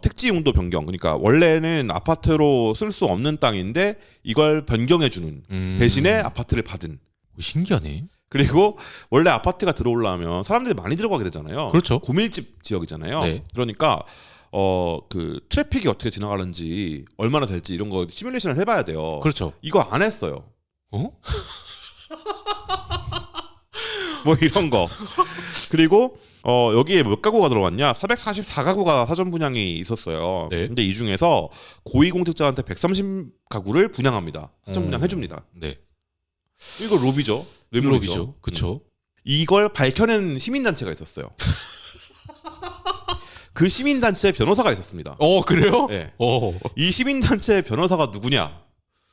택지 용도 변경, 그러니까 원래는 아파트로 쓸 수 없는 땅인데 이걸 변경해주는 대신에 아파트를 받은. 신기하네. 그리고 원래 아파트가 들어오려면 사람들이 많이 들어가게 되잖아요. 그렇죠. 고밀집 지역이잖아요. 네. 그러니까 그 트래픽이 어떻게 지나가는지 얼마나 될지 이런 거 시뮬레이션을 해봐야 돼요. 그렇죠. 이거 안 했어요. 뭐 이런 거. 그리고 여기에 몇 가구가 들어왔냐? 444가구가 사전 분양이 있었어요. 네. 근데 이 중에서 고위공직자한테 130가구를 분양합니다. 사전 분양해줍니다. 네. 이거 로비죠. 뇌물로비죠. 그렇죠. 이걸 밝혀낸 시민단체가 있었어요. 그 시민단체에 변호사가 있었습니다. 그래요? 네. 이 시민단체 변호사가 누구냐?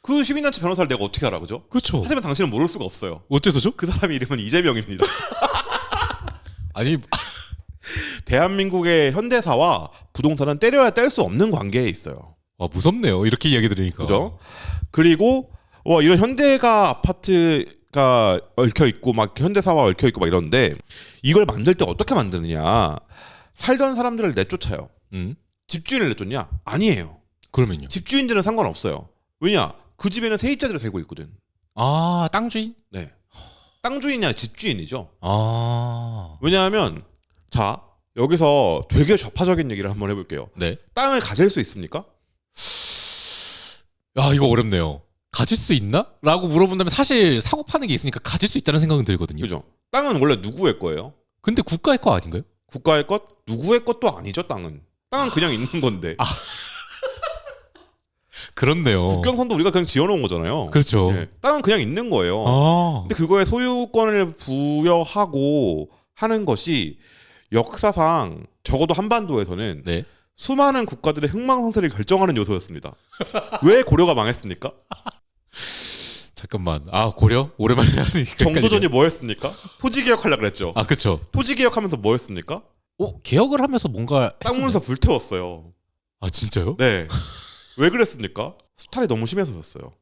그 시민단체 변호사를 내가 어떻게 알아, 그죠? 그렇죠. 하지만 당신은 모를 수가 없어요. 어째서죠? 그 사람의 이름은 이재명입니다. 아니, 대한민국의 현대사와 부동산은 때려야 뗄 수 없는 관계에 있어요. 무섭네요. 이렇게 이야기 들으니까. 그죠? 그리고 이런 현대가 아파트가 얽혀 있고 막 현대사와 얽혀 있고 막 이런데 이걸 만들 때 어떻게 만드느냐? 살던 사람들을 내쫓아요. 집주인을 내쫓냐? 아니에요. 그러면요? 집주인들은 상관없어요. 왜냐? 그 집에는 세입자들이 살고 있거든. 땅 주인? 네. 땅 주인이 아니라 집주인이죠. 왜냐하면 자 여기서 되게 좌파적인 얘기를 한번 해볼게요. 네. 땅을 가질 수 있습니까? 이거 어렵네요. 가질 수 있나? 라고 물어본다면 사실 사고 파는 게 있으니까 가질 수 있다는 생각은 들거든요. 그죠. 땅은 원래 누구의 거예요? 근데 국가의 거 아닌가요? 국가의 것? 누구의 것도 아니죠. 땅은 그냥 있는 건데. 그렇네요. 국경선도 우리가 그냥 지어놓은 거잖아요. 그렇죠. 네. 땅은 그냥 있는 거예요. 근데 그거에 소유권을 부여하고 하는 것이 역사상 적어도 한반도에서는 네. 수많은 국가들의 흥망성쇠를 결정하는 요소였습니다. 왜 고려가 망했습니까? 잠깐만. 아 고려? 오랜만에 하니까 정도전이 뭐였습니까? 토지 개혁하려고 그랬죠. 아 그쵸. 토지 개혁하면서 뭐였습니까? 개혁을 하면서 뭔가 땅 문서 불태웠어요. 아 진짜요? 네. 왜 그랬습니까? 수탈이 너무 심해서였어요.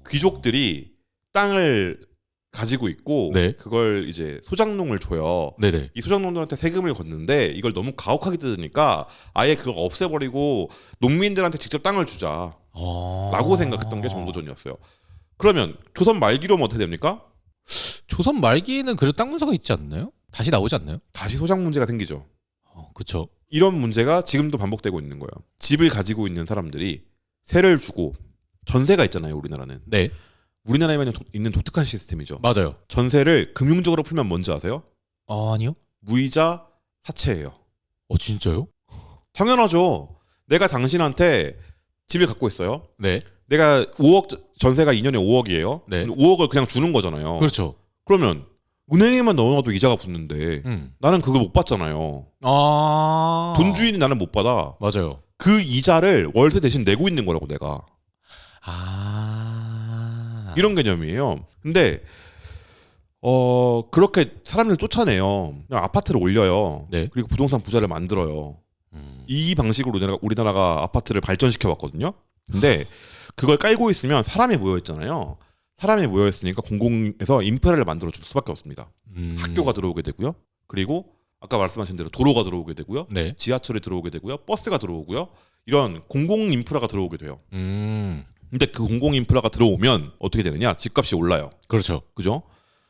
귀족들이 땅을 가지고 있고 네. 그걸 이제 소장농을 줘요. 네네. 이 소장농들한테 세금을 걷는데 이걸 너무 가혹하게 뜯으니까 아예 그걸 없애버리고 농민들한테 직접 땅을 주자 라고 생각했던 게 정도전이었어요. 그러면 조선 말기로 하면 어떻게 됩니까? 조선 말기에는 그래도 땅 문서가 있지 않나요? 다시 나오지 않나요? 다시 소장 문제가 생기죠. 그쵸. 이런 문제가 지금도 반복되고 있는 거예요. 집을 가지고 있는 사람들이 세를 주고 전세가 있잖아요. 우리나라는. 네. 우리나라에만 있는 독특한 시스템이죠. 맞아요. 전세를 금융적으로 풀면 뭔지 아세요? 아니요. 무이자 사채예요. 진짜요? 당연하죠. 내가 당신한테 집을 갖고 있어요. 네. 내가 5억 전세가 2년에 5억이에요. 네. 5억을 그냥 주는 거잖아요. 그렇죠. 그러면 은행에만 넣어놔도 이자가 붙는데 나는 그걸 못 받잖아요. 돈 주인이 나는 못 받아. 맞아요. 그 이자를 월세 대신 내고 있는 거라고 내가. 이런 개념이에요. 근데 그렇게 사람들을 쫓아내요. 그냥 아파트를 올려요. 네. 그리고 부동산 부자를 만들어요. 이 방식으로 우리나라가 아파트를 발전시켜 왔거든요. 근데 그걸 깔고 있으면 사람이 모여 있잖아요. 사람이 모여 있으니까 공공에서 인프라를 만들어 줄 수밖에 없습니다. 학교가 들어오게 되고요. 그리고 아까 말씀하신 대로 도로가 들어오게 되고요. 네. 지하철이 들어오게 되고요. 버스가 들어오고요. 이런 공공 인프라가 들어오게 돼요. 근데 그 공공 인프라가 들어오면 어떻게 되느냐? 집값이 올라요. 그렇죠. 그죠?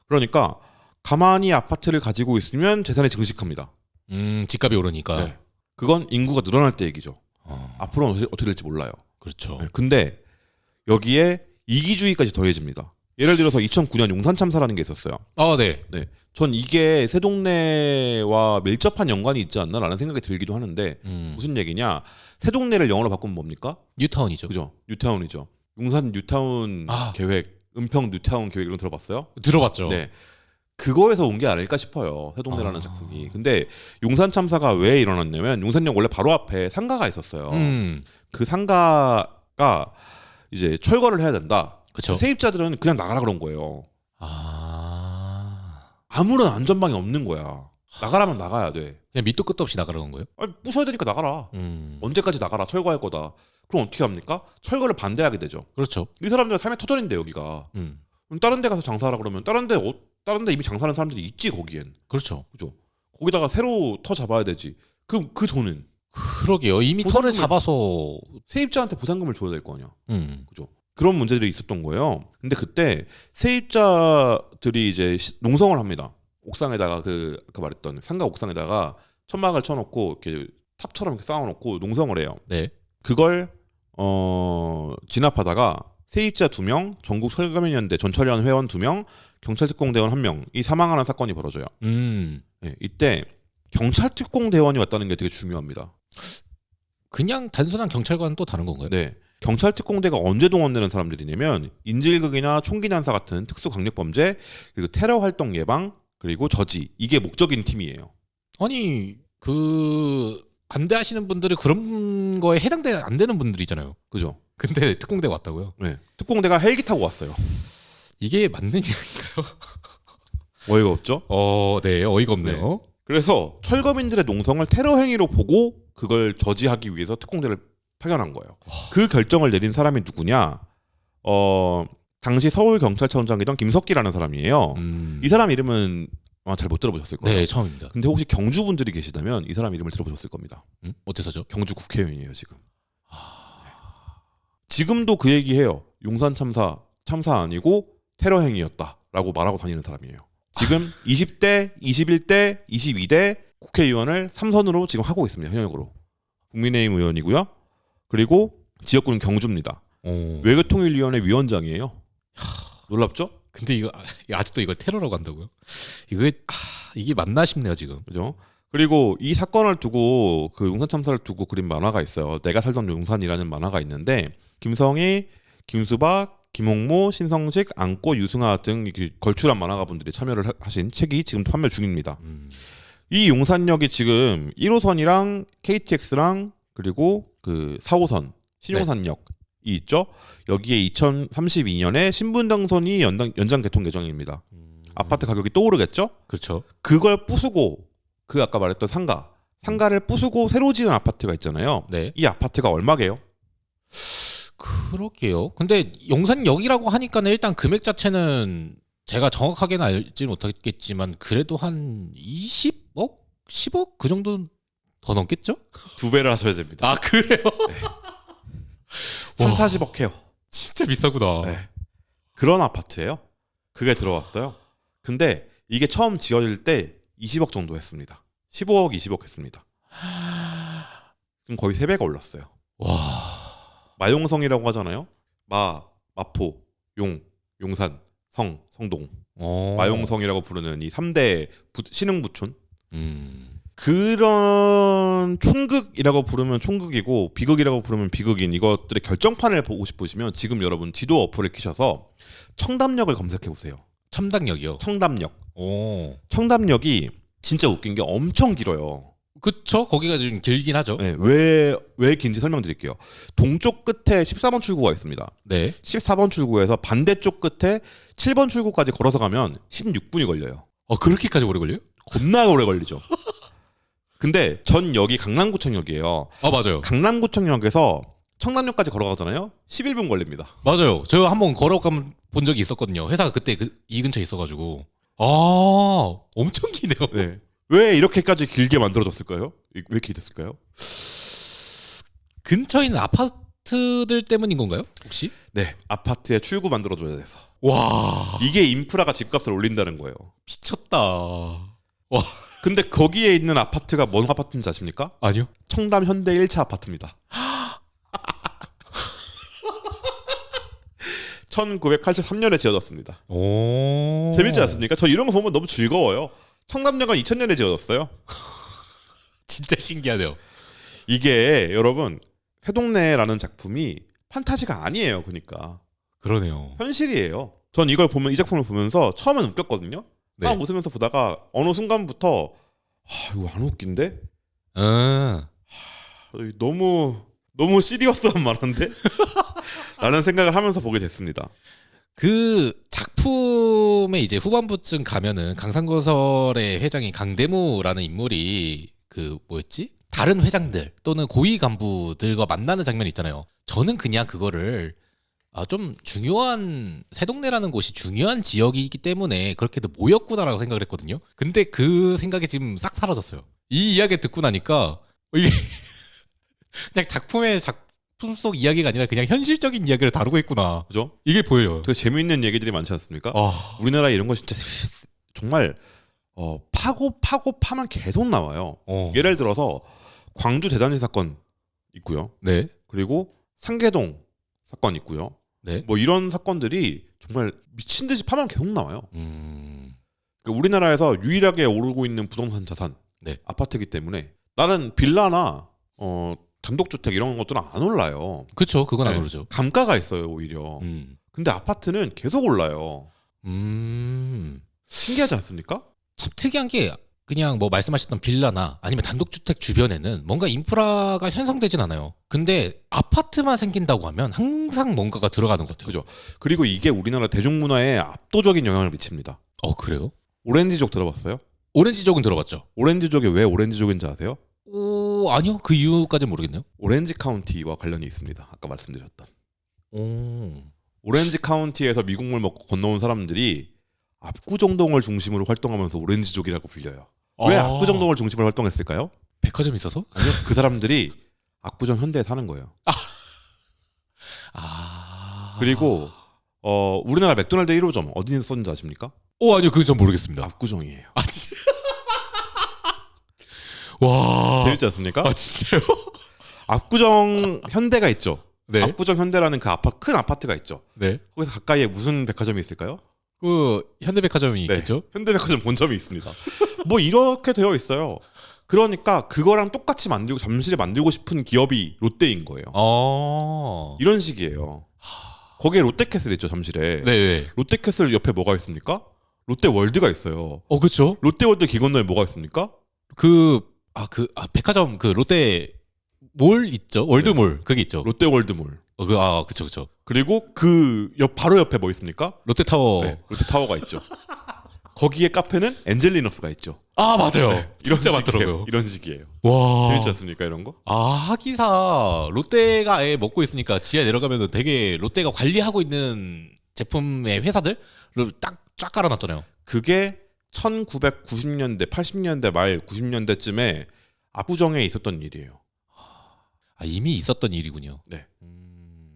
그러니까 가만히 아파트를 가지고 있으면 재산이 증식합니다. 집값이 오르니까. 네. 그건 인구가 늘어날 때 얘기죠. 앞으로는 어떻게 될지 몰라요. 그렇죠. 네. 근데 여기에 이기주의까지 더해집니다. 예를 들어서 2009년 용산 참사라는 게 있었어요. 네. 네. 전 이게 세동네와 밀접한 연관이 있지 않나라는 생각이 들기도 하는데 무슨 얘기냐? 세동네를 영어로 바꾸면 뭡니까? 뉴타운이죠. 그죠? 뉴타운이죠. 용산 뉴타운 계획, 은평 뉴타운 계획 이런 거 들어봤어요? 들어봤죠. 네. 그거에서 온 게 아닐까 싶어요. 세동네라는 작품이. 근데 용산 참사가 왜 일어났냐면 용산역 원래 바로 앞에 상가가 있었어요. 그 상가가 이제 철거를 해야 된다. 그쵸. 세입자들은 그냥 나가라 그런 거예요. 아무런 안전망이 없는 거야. 나가라면 나가야 돼. 그냥 밑도 끝도 없이 나가라는 거예요? 부숴야 되니까 나가라. 언제까지 나가라. 철거할 거다. 그럼 어떻게 합니까? 철거를 반대하게 되죠. 그렇죠. 이 사람들은 삶의 터전인데 여기가. 그럼 다른 데 가서 장사하라 그러면 다른 데 이미 장사하는 사람들이 있지 거기엔. 그렇죠. 그죠. 거기다가 새로 터 잡아야 되지. 그 돈은 그러게요. 이미 터를 잡아서 세입자한테 보상금을 줘야 될 거 아니야. 그죠. 그런 문제들이 있었던 거예요. 근데 그때 세입자들이 이제 농성을 합니다. 옥상에다가 아까 말했던 상가 옥상에다가 천막을 쳐놓고 이렇게 탑처럼 이렇게 쌓아놓고 농성을 해요. 네. 그걸 진압하다가 세입자 2명, 전국 철거민연대 전철연 회원 2명, 경찰특공대원 1명이 사망하는 사건이 벌어져요. 네, 이때 경찰특공대원이 왔다는 게 되게 중요합니다. 그냥 단순한 경찰과는 또 다른 건가요? 네. 경찰특공대가 언제 동원되는 사람들이냐면 인질극이나 총기 난사 같은 특수강력범죄 그리고 테러 활동 예방 그리고 저지 이게 목적인 팀이에요. 아니 반대하시는 분들은 그런 거에 안 되는 분들이잖아요. 그죠? 근데 특공대가 왔다고요? 네. 특공대가 헬기 타고 왔어요. 이게 맞는 얘기인가요? 어이가 없죠? 네, 어이가 없네요. 네. 그래서 철거민들의 농성을 테러 행위로 보고 그걸 저지하기 위해서 특공대를 파견한 거예요. 그 결정을 내린 사람이 누구냐? 당시 서울경찰청장이던 김석기라는 사람이에요. 이 사람 이름은 아마 잘 못 들어보셨을 거예요. 네, 처음입니다. 근데 혹시 경주 분들이 계시다면 이 사람 이름을 들어보셨을 겁니다. 어때서죠? 경주 국회의원이에요 지금. 지금도 그 얘기해요. 용산 참사 아니고 테러 행위였다라고 말하고 다니는 사람이에요. 지금 20대, 21대, 22대 국회의원을 3선으로 지금 하고 있습니다. 현역으로. 국민의힘 의원이고요. 그리고 지역구는 경주입니다. 외교통일위원회 위원장이에요. 놀랍죠? 근데 이거 아직도 이걸 테러라고 한다고요? 이게 맞나 싶네요 지금. 그죠? 그리고 이 사건을 두고 그 용산 참사를 두고 그린 만화가 있어요. 내가 살던 용산이라는 만화가 있는데 김성희, 김수박, 김홍모, 신성식, 안고, 유승하 등 걸출한 만화가분들이 참여를 하신 책이 지금 판매 중입니다. 이 용산역이 지금 1호선이랑 KTX랑 그리고 그 4호선 신용산역이 있죠. 여기에 2032년에 신분당선이 연장 개통 예정입니다. 아파트 가격이 또 오르겠죠. 그렇죠. 그걸 부수고 그 아까 말했던 상가를 부수고 새로 지은 아파트가 있잖아요. 네. 이 아파트가 얼마게요? 그러게요. 근데 용산역이라고 하니까는 일단 금액 자체는 제가 정확하게는 알지 못하겠지만 그래도 한 20억? 10억? 그 정도 더 넘겠죠? 2배를 하셔야 됩니다. 아 그래요? 3, 와. 40억 해요. 진짜 비싸구나. 네. 그런 아파트예요. 그게 들어왔어요. 근데 이게 처음 지어질 때 20억 정도 했습니다. 15억, 20억 했습니다. 지금 거의 3배가 올랐어요. 와. 마용성이라고 하잖아요. 마포, 용산, 성동. 마용성이라고 부르는 이 3대 신흥부촌. 그런 촌극이라고 부르면 촌극이고 비극이라고 부르면 비극인 이것들의 결정판을 보고 싶으시면 지금 여러분 지도 어플을 키셔서 청담역을 검색해 보세요. 첨당역이요. 청담역. 오. 청담역이 진짜 웃긴 게 엄청 길어요. 그쵸? 거기가 좀 길긴 하죠. 네, 왜 긴지 설명드릴게요. 동쪽 끝에 14번 출구가 있습니다. 네. 14번 출구에서 반대쪽 끝에 7번 출구까지 걸어서 가면 16분이 걸려요. 그렇게까지 오래 걸려요? 겁나 오래 걸리죠. 근데 전 역이 강남구청역이에요. 맞아요. 강남구청역에서 청담역까지 걸어가잖아요. 11분 걸립니다. 맞아요. 저 한번 걸어가 본 적이 있었거든요. 회사가 그때 이 근처에 있어가지고. 엄청 기네요. 네. 왜 이렇게까지 길게 만들어졌을까요? 왜 이렇게 됐을까요? 근처에 있는 아파트들 때문인 건가요? 혹시? 네, 아파트에 출구 만들어줘야 돼서. 와, 이게 인프라가 집값을 올린다는 거예요. 미쳤다. 와, 근데 거기에 있는 아파트가 뭔 아파트인지 아십니까? 아니요. 청담 현대 1차 아파트입니다. 1983년에 지어졌습니다. 오, 재밌지 않습니까? 저 이런 거 보면 너무 즐거워요. 청담역은 2000년에 지어졌어요. 진짜 신기하네요. 이게 여러분 새동네라는 작품이 판타지가 아니에요. 그러니까 그러네요. 현실이에요. 전 이걸 보면 이 작품을 보면서 처음엔 웃겼거든요. 네. 막 웃으면서 보다가 어느 순간부터 이거 안 웃긴데? 너무 시리어스한 말인데? 라는 생각을 하면서 보게 됐습니다. 그 작품의 이제 후반부쯤 가면은 강산건설의 회장인 강대무라는 인물이 그 뭐였지? 다른 회장들 또는 고위 간부들과 만나는 장면이 있잖아요. 저는 그냥 그거를 좀 중요한 새동네라는 곳이 중요한 지역이기 때문에 그렇게도 모였구나라고 생각을 했거든요. 근데 그 생각이 지금 싹 사라졌어요. 이 이야기 듣고 나니까 이게 그냥 작품 속 이야기가 아니라 그냥 현실적인 이야기를 다루고 있구나. 그죠? 이게 보여요. 되게 재미있는 얘기들이 많지 않습니까? 우리나라에 이런 거 진짜 정말 파면 계속 나와요. 예를 들어서 광주 대단지 사건 있고요. 네. 그리고 상계동 사건 있고요. 네. 뭐 이런 사건들이 정말 미친 듯이 파면 계속 나와요. 그러니까 우리나라에서 유일하게 오르고 있는 부동산 자산 네. 아파트이기 때문에 나는 빌라나 단독주택 이런 것들은 안 올라요. 그렇죠. 그건 안 네. 오르죠. 감가가 있어요 오히려. 근데 아파트는 계속 올라요. 신기하지 않습니까? 참 특이한 게 그냥 뭐 말씀하셨던 빌라나 아니면 단독주택 주변에는 뭔가 인프라가 형성되진 않아요. 근데 아파트만 생긴다고 하면 항상 뭔가가 들어가는 것 같아요. 그죠. 그리고 이게 우리나라 대중문화에 압도적인 영향을 미칩니다. 그래요? 오렌지족 들어봤어요? 오렌지족은 들어봤죠. 오렌지족이 왜 오렌지족인지 아세요? 아니요. 그 이유까지는 모르겠네요. 오렌지 카운티와 관련이 있습니다. 아까 말씀드렸던. 오. 오렌지 카운티에서 미국물 먹고 건너온 사람들이 압구정동을 중심으로 활동하면서 오렌지족이라고 불려요. 왜 압구정동을 중심으로 활동했을까요? 백화점 있어서? 아니요. 그 사람들이 압구정 현대에 사는 거예요. 그리고 우리나라 맥도날드 1호점 어디서 썼는지 아십니까? 아니요. 그건 전 모르겠습니다. 압구정이에요. 진짜. 와. 재밌지 않습니까? 진짜요? 압구정 현대가 있죠. 네. 압구정 현대라는 그 큰 아파트가 있죠. 네. 거기서 가까이에 무슨 백화점이 있을까요? 그 현대백화점이 있겠죠? 현대백화점 본점이 있습니다. 뭐 이렇게 되어 있어요. 그러니까 그거랑 똑같이 만들고 잠실에 만들고 싶은 기업이 롯데인 거예요. 이런 식이에요. 거기에 롯데캐슬 있죠, 잠실에. 네. 롯데캐슬 옆에 뭐가 있습니까? 롯데월드가 있어요. 그렇죠. 롯데월드 길 건너에 뭐가 있습니까? 백화점 그 롯데 몰 있죠? 월드몰 그게 있죠. 롯데월드몰. 그쵸. 그리고 바로 옆에 뭐 있습니까? 롯데타워. 네, 롯데타워가 있죠. 거기에 카페는 엔젤리너스가 있죠. 아 맞아요. 네, 진짜 식이에요. 많더라고요. 이런 식이에요. 와. 재밌지 않습니까 이런 거? 하기사 롯데가 아예 먹고 있으니까 지하에 내려가면 되게 롯데가 관리하고 있는 제품의 회사들을 쫙 깔아놨잖아요. 그게 1990년대, 80년대 말 90년대쯤에 압구정에 있었던 일이에요. 이미 있었던 일이군요. 네.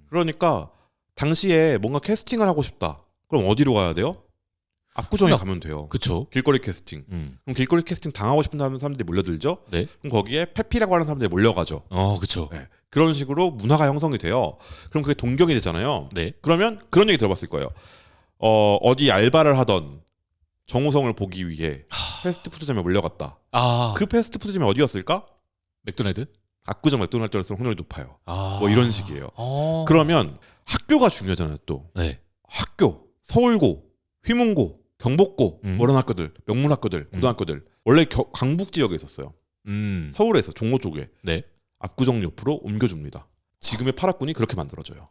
그러니까 당시에 뭔가 캐스팅을 하고 싶다. 그럼 어디로 가야 돼요? 압구정에 가면 돼요. 그쵸. 길거리 캐스팅. 그럼 길거리 캐스팅 당하고 싶은 사람들이 몰려들죠. 네. 그럼 거기에 페피라고 하는 사람들이 몰려가죠. 그쵸. 네. 그런 식으로 문화가 형성이 돼요. 그럼 그게 동경이 되잖아요. 네. 그러면 그런 얘기 들어봤을 거예요. 어디 알바를 하던 정우성을 보기 위해 패스트푸드점에 몰려갔다. 그 패스트푸드점이 어디였을까? 맥도날드? 압구정 맥도날드였으면 확률이 높아요. 뭐 뭐 이런 식이에요. 그러면 학교가 중요하잖아요. 또 네. 학교, 서울고, 휘문고, 경복고 이런 학교들, 명문학교들, 고등학교들 원래 강북 지역에 있었어요. 서울에서 종로 쪽에. 네. 압구정 옆으로 옮겨줍니다. 지금의 파라군이 그렇게 만들어져요.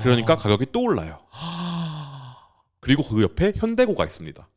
그러니까 가격이 또 올라요. 그리고 그 옆에 현대고가 있습니다.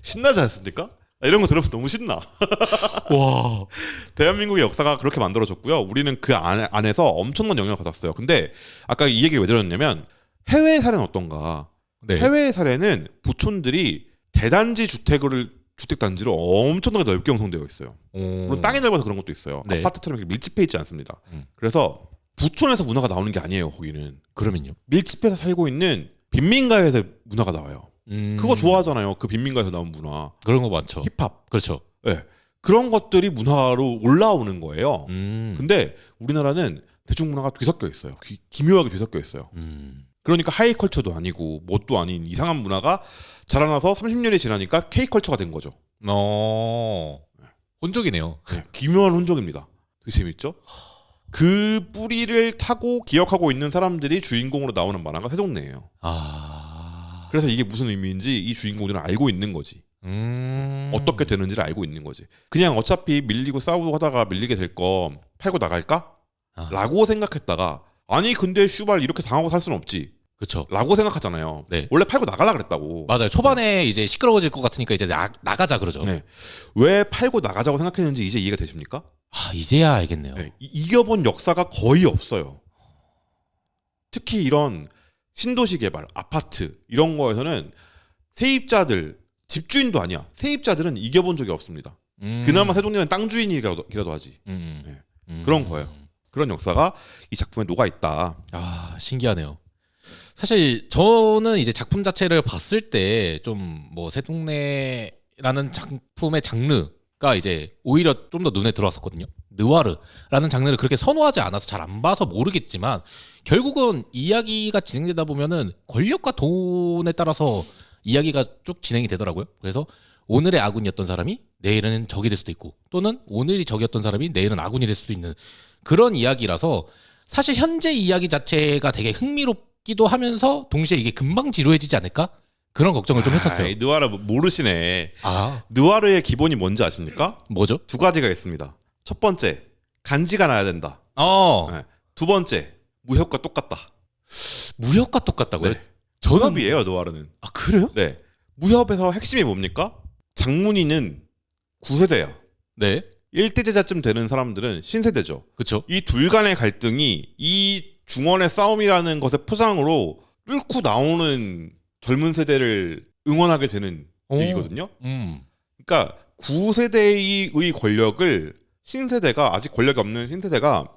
신나지 않습니까? 이런 거 들으면 너무 신나. 와. 대한민국의 역사가 그렇게 만들어졌고요. 우리는 그 안에서 엄청난 영향을 받았어요. 근데 아까 이 얘기를 왜 드렸냐면 해외 사례는 어떤가? 네. 해외 사례는 부촌들이 대단지 주택단지로 엄청나게 넓게 형성되어 있어요. 물론 땅이 넓어서 그런 것도 있어요. 네. 아파트처럼 이렇게 밀집해 있지 않습니다. 그래서 부촌에서 문화가 나오는 게 아니에요. 거기는 그러면요. 밀집해서 살고 있는 빈민가에서 문화가 나와요. 그거 좋아하잖아요. 그 빈민가에서 나온 문화. 그런 거 많죠. 힙합. 그렇죠. 네. 그런 것들이 문화로 올라오는 거예요. 근데 우리나라는 대중문화가 뒤섞여 있어요. 기묘하게 뒤섞여 있어요. 그러니까 하이컬처도 아니고 뭣도 아닌 이상한 문화가 자라나서 30년이 지나니까 K컬처가 된 거죠. 혼종이네요. 네, 기묘한 혼종입니다. 되게 재밌죠? 그 뿌리를 타고 기억하고 있는 사람들이 주인공으로 나오는 만화가 새동네예요. 그래서 이게 무슨 의미인지 이 주인공들은 알고 있는 거지. 어떻게 되는지를 알고 있는 거지. 그냥 어차피 밀리고 싸우고 하다가 밀리게 될 거 팔고 나갈까? 라고 생각했다가 아니 근데 슈발 이렇게 당하고 살 수는 없지. 그렇죠. 라고 생각하잖아요. 네. 원래 팔고 나가려 그랬다고. 맞아요. 초반에 이제 시끄러워질 것 같으니까 이제 나가자 그러죠. 네. 왜 팔고 나가자고 생각했는지 이제 이해가 되십니까? 이제야 알겠네요. 네. 이겨본 역사가 거의 없어요. 특히 이런 신도시 개발, 아파트 이런 거에서는 세입자들, 집주인도 아니야. 세입자들은 이겨본 적이 없습니다. 그나마 새동네는 땅 주인이라도 하지. 그런 거예요. 그런 역사가 이 작품에 녹아 있다. 신기하네요. 사실 저는 이제 작품 자체를 봤을 때 좀 뭐 새동네라는 작품의 장르가 이제 오히려 좀 더 눈에 들어왔었거든요. 느와르라는 장르를 그렇게 선호하지 않아서 잘 안 봐서 모르겠지만 결국은 이야기가 진행되다 보면은 권력과 돈에 따라서 이야기가 쭉 진행이 되더라고요. 그래서 오늘의 아군이었던 사람이 내일은 적이 될 수도 있고 또는 오늘이 적이었던 사람이 내일은 아군이 될 수도 있는 그런 이야기라서 사실 현재 이야기 자체가 되게 흥미롭기도 하면서 동시에 이게 금방 지루해지지 않을까? 그런 걱정을 좀 했었어요. 느와르 모르시네. 아, 느와르의 기본이 뭔지 아십니까? 뭐죠? 두 가지가 있습니다. 첫 번째, 간지가 나야 된다. 네. 두 번째, 무협과 똑같다. 무협과 똑같다고요? 네. 무협이에요, 느와르는. 아, 그래요? 네. 무협에서 핵심이 뭡니까? 장문이는 9세대야. 네. 1대제자쯤 되는 사람들은 신세대죠. 그렇죠. 이 둘 간의 갈등이 이 중원의 싸움이라는 것의 포장으로 뚫고 나오는 젊은 세대를 응원하게 되는 얘기거든요. 그러니까 9세대의 권력을 신세대가 아직 권력이 없는 신세대가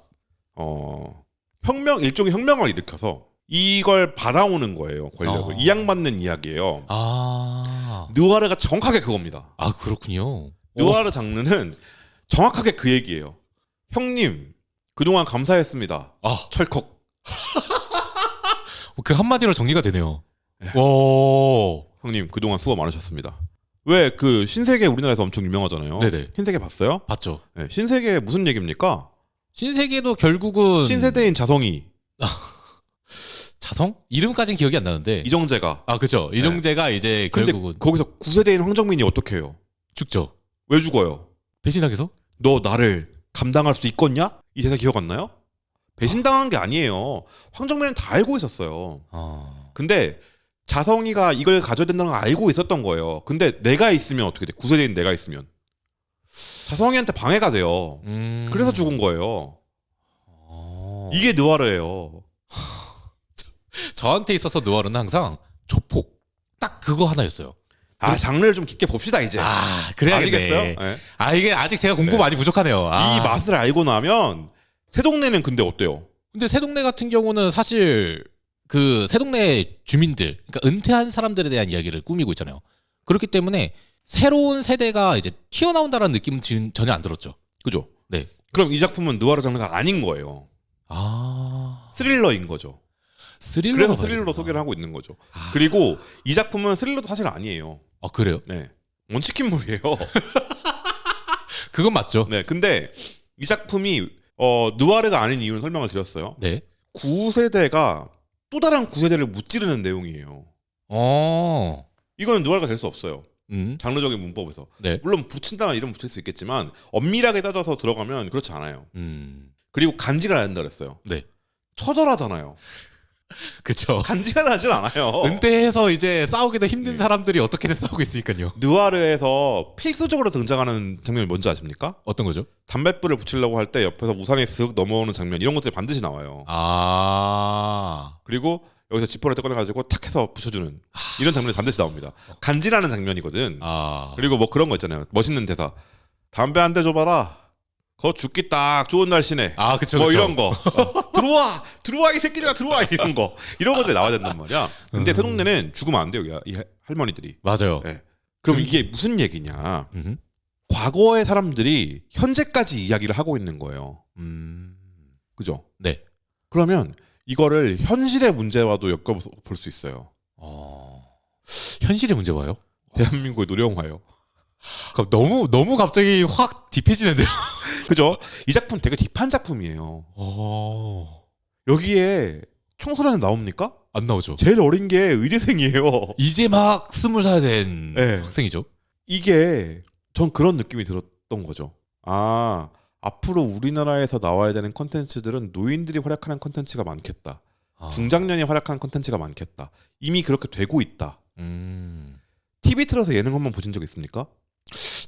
일종의 혁명을 일으켜서 이걸 받아오는 거예요. 권력을 이양받는 이야기예요. 느와르가 정확하게 그겁니다. 아, 그렇군요. 느와르 장르는 정확하게 그 얘기예요. 형님 그동안 감사했습니다. 철컥. 그 한마디로 정리가 되네요. 와. 형님 그동안 수고 많으셨습니다. 왜 그 신세계 우리나라에서 엄청 유명하잖아요. 네네. 신세계 봤어요? 봤죠. 네. 신세계 무슨 얘기입니까? 신세계도 결국은 신세대인 자성이 자성? 이름까지는 기억이 안 나는데. 이정재가. 아, 그죠. 이정재가 이제 근데 결국은 거기서 9세대인 황정민이 어떻게 해요? 죽죠. 왜 죽어요? 배신당해서? 너 나를 감당할 수 있겠냐? 이 대사 기억 안 나요? 배신당한 게 아니에요. 황정민은 다 알고 있었어요. 근데 자성이가 이걸 가져야 된다는 걸 알고 있었던 거예요. 근데 내가 있으면 어떻게 돼? 9세대인 내가 있으면. 자성이한테 방해가 돼요. 그래서 죽은 거예요. 이게 느와르예요. 저한테 있어서 느와르는 항상 조폭. 딱 그거 하나였어요. 장르를 좀 깊게 봅시다 이제. 그래야겠네. 아시겠어요? 네. 이게 아직 제가 공부 많이 부족하네요. 이 맛을 알고 나면 새동네는 근데 어때요? 근데 새동네 같은 경우는 사실 그 새동네 주민들, 그러니까 은퇴한 사람들에 대한 이야기를 꾸미고 있잖아요. 그렇기 때문에 새로운 세대가 이제 튀어나온다는 느낌은 전혀 안 들었죠. 그죠? 네. 그럼 이 작품은 느와르 장르가 아닌 거예요. 스릴러인 거죠. 그래서 스릴러로 소개를 하고 있는 거죠. 그리고 이 작품은 스릴러도 사실 아니에요. 그래요? 네. 원치킨물이에요. 그건 맞죠. 네. 근데 이 작품이 느와르가 아닌 이유는 설명을 드렸어요. 네. 9세대가 또 다른 9세대를 무찌르는 내용이에요. 이거는 느와르가 될 수 없어요. 장르적인 문법에서. 네. 물론 붙인다면 이름 붙일 수 있겠지만 엄밀하게 따져서 들어가면 그렇지 않아요. 그리고 간지가 난다 그랬어요. 네. 처절하잖아요. 그쵸. 간지가 나진 않아요. 은퇴해서 이제 싸우기도 힘든 사람들이 어떻게든 싸우고 있으니까요. 느와르에서 필수적으로 등장하는 장면이 뭔지 아십니까? 어떤 거죠? 담뱃불을 붙이려고 할 때 옆에서 우산이 쓱 넘어오는 장면 이런 것들이 반드시 나와요. 그리고 여기서 지퍼를 떼꺼내가지고 탁 해서 붙여주는 이런 장면이 반드시 나옵니다. 간지나는 장면이거든. 그리고 뭐 그런 거 있잖아요. 멋있는 대사. 담배 한 대 줘봐라. 그거 죽기 딱 좋은 날씨네. 그쵸, 뭐 그쵸. 이런 거. 들어와 이 새끼들아 들어와 이런 거. 이런 것들이 나와야 된단 말이야. 근데 새동네는 죽으면 안 돼요. 이 할머니들이. 맞아요. 네. 그럼 이게 무슨 얘기냐? 과거의 사람들이 현재까지 이야기를 하고 있는 거예요. 그죠? 네. 그러면 이거를 현실의 문제와도 엮어볼 수 있어요. 현실의 문제 와요? 대한민국의 노령화요. 너무 갑자기 확 딥해지는데요. 그죠? 이 작품 되게 딥한 작품이에요. 여기에 청소년은 나옵니까? 안 나오죠. 제일 어린 게 의대생이에요. 이제 막 20살 된 네. 학생이죠. 이게 전 그런 느낌이 들었던 거죠. 앞으로 우리나라에서 나와야 되는 콘텐츠들은 노인들이 활약하는 콘텐츠가 많겠다. 중장년이 활약하는 콘텐츠가 많겠다. 이미 그렇게 되고 있다. TV 틀어서 예능 한번 보신 적 있습니까?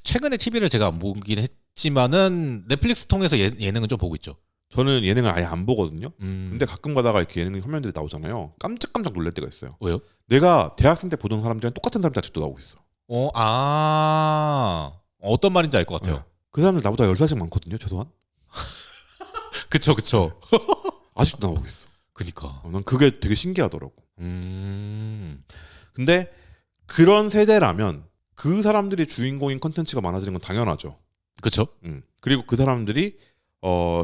최근에 TV를 제가 안 보긴 했지만은 넷플릭스 통해서 예능은 좀 보고 있죠. 저는 예능을 아예 안 보거든요. 근데 가끔 가다가 이렇게 예능 화면들이 나오잖아요. 깜짝깜짝 놀랄 때가 있어요. 왜요? 내가 대학생 때 보던 사람들이랑 똑같은 사람들이 아직도 나오고 있어. 어떤 말인지 알 것 같아요. 네. 그 사람들 나보다 10살씩 많거든요. 최소한. 그쵸. 아직도 나오고 있어. 그니까. 난 그게 되게 신기하더라고. 근데 그런 세대라면 그 사람들이 주인공인 컨텐츠가 많아지는 건 당연하죠. 그쵸? 그리고 그 사람들이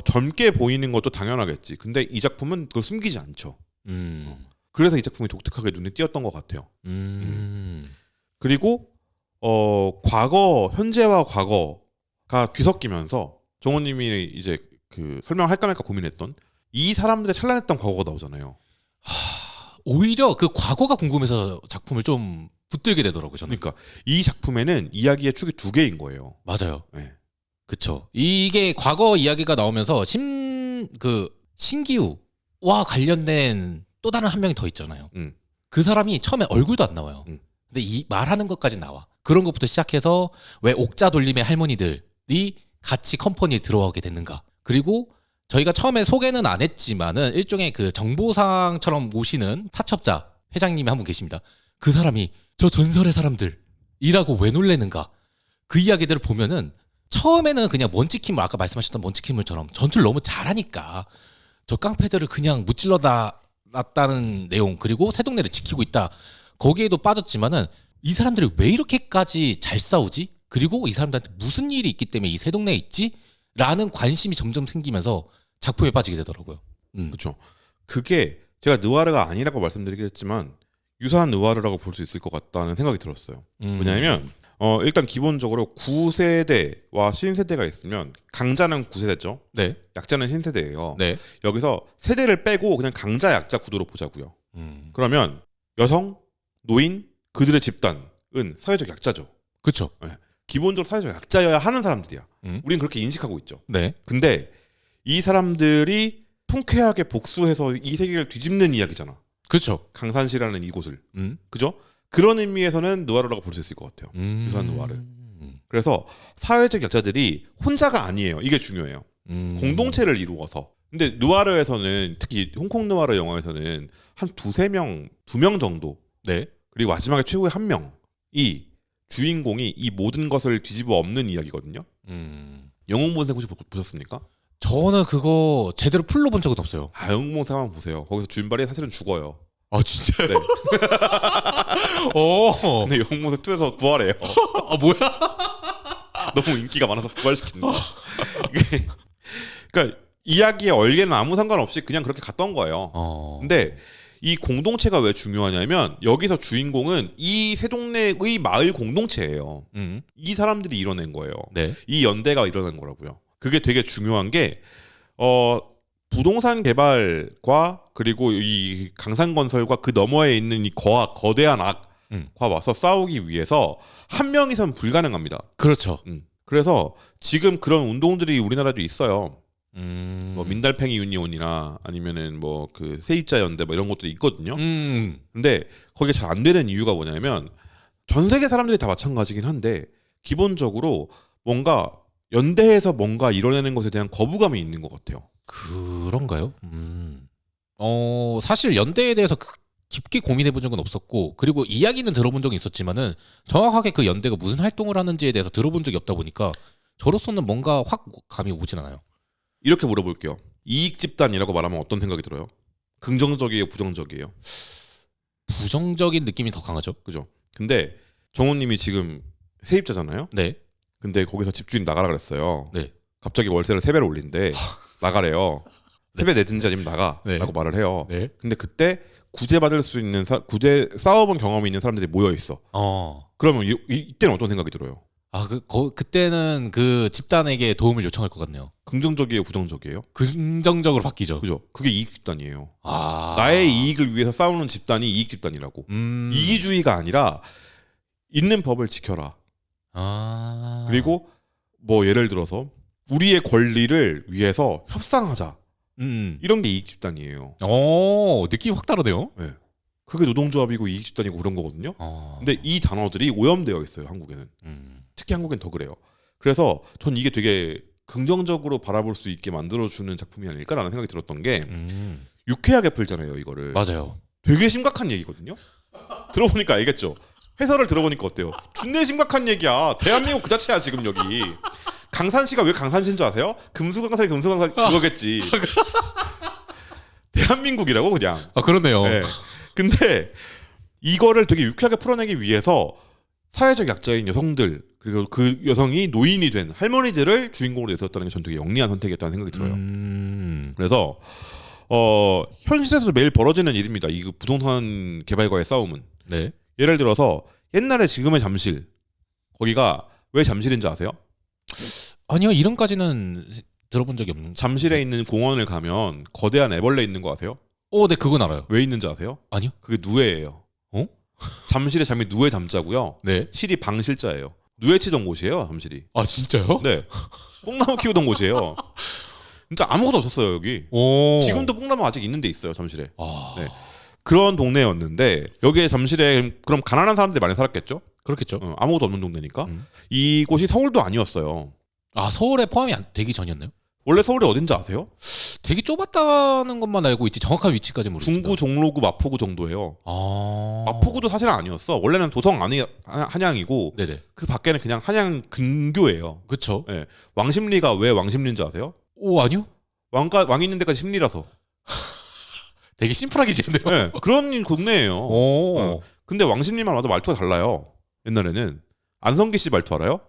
젊게 보이는 것도 당연하겠지. 근데 이 작품은 그걸 숨기지 않죠. 그래서 이 작품이 독특하게 눈에 띄었던 것 같아요. 그리고 과거, 현재와 과거가 뒤섞이면서 정호님이 이제 그 설명할까 말까 고민했던 이 사람들의 찬란했던 과거가 나오잖아요. 오히려 그 과거가 궁금해서 작품을 좀 붙들게 되더라고요. 저는. 그러니까 이 작품에는 이야기의 축이 2개인 거예요. 맞아요. 네. 그쵸. 이게 과거 이야기가 나오면서 신기우와 관련된 또 다른 한 명이 더 있잖아요. 그 사람이 처음에 얼굴도 안 나와요. 근데 이 말하는 것까지 나와. 그런 것부터 시작해서 왜 옥자 돌림의 할머니들이 같이 컴퍼니에 들어가게 됐는가. 그리고 저희가 처음에 소개는 안 했지만은 일종의 그 정보상처럼 모시는 사첩자 회장님이 한 분 계십니다. 그 사람이 저 전설의 사람들이라고 왜 놀래는가. 그 이야기들을 보면은 처음에는 그냥 먼치킨물, 아까 말씀하셨던 먼치킨물처럼 전투를 너무 잘하니까 저 깡패들을 그냥 무찔러다 놨다는 내용, 그리고 새동네를 지키고 있다. 거기에도 빠졌지만은 이 사람들이 왜 이렇게까지 잘 싸우지? 그리고 이 사람들한테 무슨 일이 있기 때문에 이 새동네에 있지? 라는 관심이 점점 생기면서 작품에 빠지게 되더라고요. 그렇죠. 그게 제가 느와르가 아니라고 말씀드리긴 했지만 유사한 느와르라고 볼 수 있을 것 같다는 생각이 들었어요. 왜냐하면 일단 기본적으로 구세대와 신세대가 있으면 강자는 구세대죠. 네. 약자는 신세대예요. 네. 여기서 세대를 빼고 그냥 강자 약자 구도로 보자고요. 그러면 여성, 노인, 그들의 집단은 사회적 약자죠. 그렇죠. 기본적으로 사회적 약자여야 하는 사람들이야. 음. 우리는 그렇게 인식하고 있죠. 네. 근데 이 사람들이 통쾌하게 복수해서 이 세계를 뒤집는 이야기잖아. 그렇죠. 강산시라는 이곳을. 그죠? 그런 의미에서는 누아르라고 볼 수 있을 것 같아요. 유사한 누아르. 그래서 사회적 약자들이 혼자가 아니에요. 이게 중요해요. 공동체를 이루어서. 근데 누아르에서는 특히 홍콩 누아르 영화에서는 한 두세 명, 2명 정도. 네. 그리고 마지막에 최후의 한 명이 주인공이 이 모든 것을 뒤집어 엎는 이야기거든요. 영웅본색 혹시 보셨습니까? 저는 그거 제대로 풀로 본 적은 없어요. 영웅본색 한번 보세요. 거기서 주인발이 사실은 죽어요. 아 진짜요? 네. 근데 영웅본색 2에서 부활해요. 아 뭐야? 너무 인기가 많아서 부활시킨다. 그러니까 이야기의 얼개는 아무 상관없이 그냥 그렇게 갔던 거예요. 근데 이 공동체가 왜 중요하냐면 여기서 주인공은 이 세 동네의 마을 공동체예요. 이 사람들이 이뤄낸 거예요. 네. 이 연대가 이뤄낸 거라고요. 그게 되게 중요한 게 부동산 개발과 그리고 이 강산건설과 그 너머에 있는 이 거대한 악과 맞서 싸우기 위해서 한 명이선 불가능합니다. 그렇죠. 그래서 지금 그런 운동들이 우리나라도 있어요. 뭐 민달팽이 유니온이나 아니면은 뭐 그 세입자 연대 뭐 이런 것들이 있거든요. 근데 거기에 잘 안 되는 이유가 뭐냐면 전 세계 사람들이 다 마찬가지긴 한데 기본적으로 뭔가 연대해서 뭔가 이뤄내는 것에 대한 거부감이 있는 것 같아요. 그런가요? 사실 연대에 대해서 깊게 고민해 본 적은 없었고 그리고 이야기는 들어본 적은 있었지만은 정확하게 그 연대가 무슨 활동을 하는지에 대해서 들어본 적이 없다 보니까 저로서는 뭔가 확 감이 오진 않아요. 이렇게 물어볼게요. 이익 집단이라고 말하면 어떤 생각이 들어요? 긍정적이에요, 부정적이에요? 부정적인 느낌이 더 강하죠. 그죠? 근데 정우님이 지금 세입자잖아요. 네. 근데 거기서 집주인 나가라 그랬어요. 네. 갑자기 월세를 3배로 올린대. 나가래요. 3배 내든지 아니면 나가라고 네. 말을 해요. 네. 근데 그때 구제받을 수 있는 구제 싸워본 경험이 있는 사람들이 모여 있어. 그러면 이때는 어떤 생각이 들어요? 그때는 그 집단에게 도움을 요청할 것 같네요. 긍정적이에요, 부정적이에요? 긍정적으로 바뀌죠. 그죠? 그게 이익 집단이에요. 아. 나의 이익을 위해서 싸우는 집단이 이익 집단이라고. 이기주의가 아니라 있는 법을 지켜라. 아. 그리고 뭐 예를 들어서 우리의 권리를 위해서 협상하자. 이런 게 이익 집단이에요. 느낌이 확 다르네요. 네. 그게 노동조합이고 이익 집단이고 그런 거거든요. 근데 이 단어들이 오염되어 있어요, 한국에는. 특히 한국엔 더 그래요. 그래서 전 이게 되게 긍정적으로 바라볼 수 있게 만들어주는 작품이 아닐까라는 생각이 들었던 게 유쾌하게 풀잖아요, 이거를. 맞아요. 되게 심각한 얘기거든요. 들어보니까 알겠죠? 해설을 들어보니까 어때요? 준내 심각한 얘기야. 대한민국 그 자체야 지금 여기. 강산시가 왜 강산시인 줄 아세요? 금수강산이 그거겠지. 대한민국이라고 그냥. 그렇네요. 네. 근데 이거를 되게 유쾌하게 풀어내기 위해서 사회적 약자인 여성들 그리고 그 여성이 노인이 된 할머니들을 주인공으로 내세웠다는 게 전 되게 영리한 선택이었다는 생각이 들어요. 그래서 현실에서도 매일 벌어지는 일입니다. 이 부동산 개발과의 싸움은. 네. 예를 들어서 옛날에 지금의 잠실 거기가 왜 잠실인지 아세요? 아니요, 이름까지는 들어본 적이 없는. 잠실에 있는 공원을 가면 거대한 애벌레 있는 거 아세요? 네, 그건 알아요. 왜 있는지 아세요? 아니요. 그게 누에예요. 잠실의 잠이 누에 잠자고요. 네. 실이 방실자예요. 누에 치던 곳이에요, 잠실이. 아 진짜요? 네. 뽕나무 키우던 곳이에요. 진짜 아무것도 없었어요 여기. 지금도 뽕나무 아직 있는 데 있어요, 잠실에. 네. 그런 동네였는데 여기에 잠실에 그럼 가난한 사람들이 많이 살았겠죠? 그렇겠죠. 아무것도 없는 동네니까. 이곳이 서울도 아니었어요. 서울에 포함이 되기 전이었나요? 원래 서울이 어딘지 아세요? 되게 좁았다는 것만 알고 있지 정확한 위치까지 모르겠습니다. 중구, 종로구, 마포구 정도예요. 마포구도 사실은 아니었어. 원래는 도성 안이 한양이고 네네. 그 밖에는 그냥 한양 근교예요. 그렇죠. 네. 왕십리가 왜 왕십리인지 아세요? 아니요. 왕 있는 데까지 십리라서. 되게 심플하게 지었네요. 네, 그런 동네예요. 근데 왕십리만 와도 말투가 달라요. 옛날에는 안성기 씨 말투 알아요?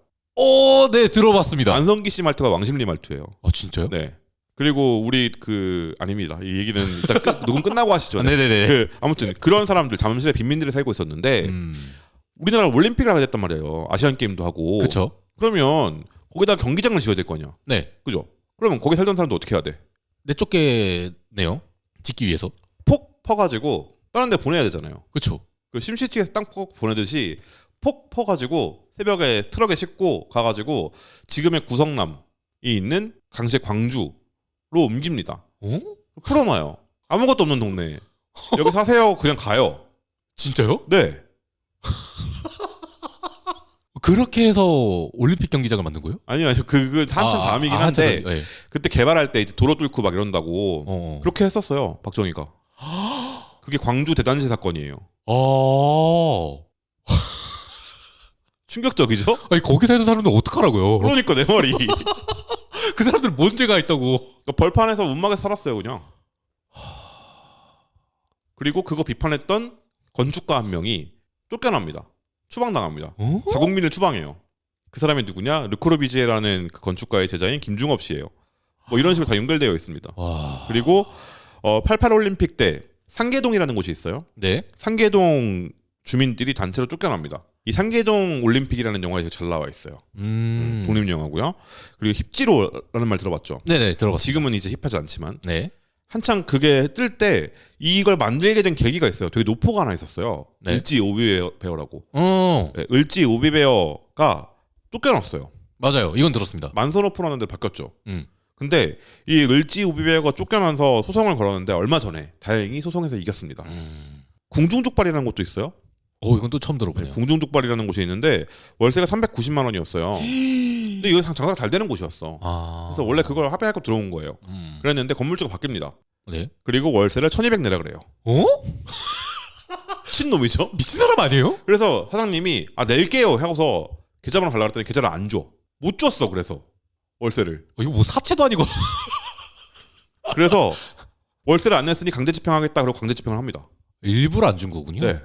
네, 들어봤습니다. 안성기 씨 말투가 왕십리 말투예요. 진짜요? 네. 그리고 우리 아닙니다. 이 얘기는 일단 녹음 끝나고 하시죠. 네네네. 아무튼 그런 사람들 잠실에 빈민들이 살고 있었는데 우리나라 올림픽을 하게 됐단 말이에요. 아시안 게임도 하고. 그렇죠. 그러면 거기다 경기장을 지어야 될 거 아니야. 네. 그죠? 그러면 거기 살던 사람도 어떻게 해야 돼? 내쫓게네요. 짓기 위해서. 폭 퍼가지고 다른 데 보내야 되잖아요. 그렇죠. 그 심시티에서 땅폭 보내듯이 폭 퍼가지고 새벽에 트럭에 싣고 가가지고 지금의 구성남이 있는 당시의 광주로 옮깁니다. 어? 풀어놔요. 아무것도 없는 동네에. 여기 사세요. 그냥 가요. 진짜요? 네. 그렇게 해서 올림픽 경기장을 만든 거예요? 아니요. 그 한참 다음이긴 한데 네. 그때 개발할 때 이제 도로 뚫고 막 이런다고 어. 그렇게 했었어요. 박정희가. 그게 광주 대단지 사건이에요. 충격적이죠? 아니 거기 사는 사람들 어떡하라고요? 그러니까 내 말이. 그 사람들 뭔 죄가 있다고? 그러니까 벌판에서 운막에 살았어요 그냥. 그리고 그거 비판했던 건축가 한 명이 쫓겨납니다. 추방당합니다. 어? 자국민을 추방해요. 그 사람이 누구냐? 르코르비지에라는 그 건축가의 제자인 김중업 씨예요. 뭐 이런 식으로 다 연결되어 있습니다. 와. 그리고 88 올림픽 때 상계동이라는 곳이 있어요. 네. 상계동 주민들이 단체로 쫓겨납니다. 이 상계동 올림픽이라는 영화에 잘 나와 있어요. 독립 영화고요. 그리고 힙지로라는 말 들어봤죠? 네네 들어봤어요. 지금은 이제 힙하지 않지만 네. 한창 그게 뜰 때 이걸 만들게 된 계기가 있어요. 되게 노포가 하나 있었어요. 네. 을지 오비베어라고. 어 네, 을지 오비베어가 쫓겨났어요. 맞아요. 이건 들었습니다. 만선호프라는 데 바뀌었죠. 음. 근데 이 을지 오비베어가 쫓겨나서 소송을 걸었는데 얼마 전에 다행히 소송에서 이겼습니다. 궁중족발이라는 곳도 있어요. 이건 또 처음 들어보네요. 궁중족발이라는 곳이 있는데 월세가 390만 원이었어요. 근데 이거 장사가 잘 되는 곳이었어. 그래서 원래 그걸 합의하고 들어온 거예요. 그랬는데 건물주가 바뀝니다. 네. 그리고 월세를 1,200 내라 그래요. 미친놈이죠? 미친 사람 아니에요? 그래서 사장님이 낼게요 하고서 계좌번호 달라고 했더니 계좌를 안 줘. 못 줬어. 그래서 월세를. 이거 뭐 사채도 아니고. 그래서 월세를 안 냈으니 강제 집행하겠다 그러고 강제 집행을 합니다. 일부러 안 준 거군요. 네.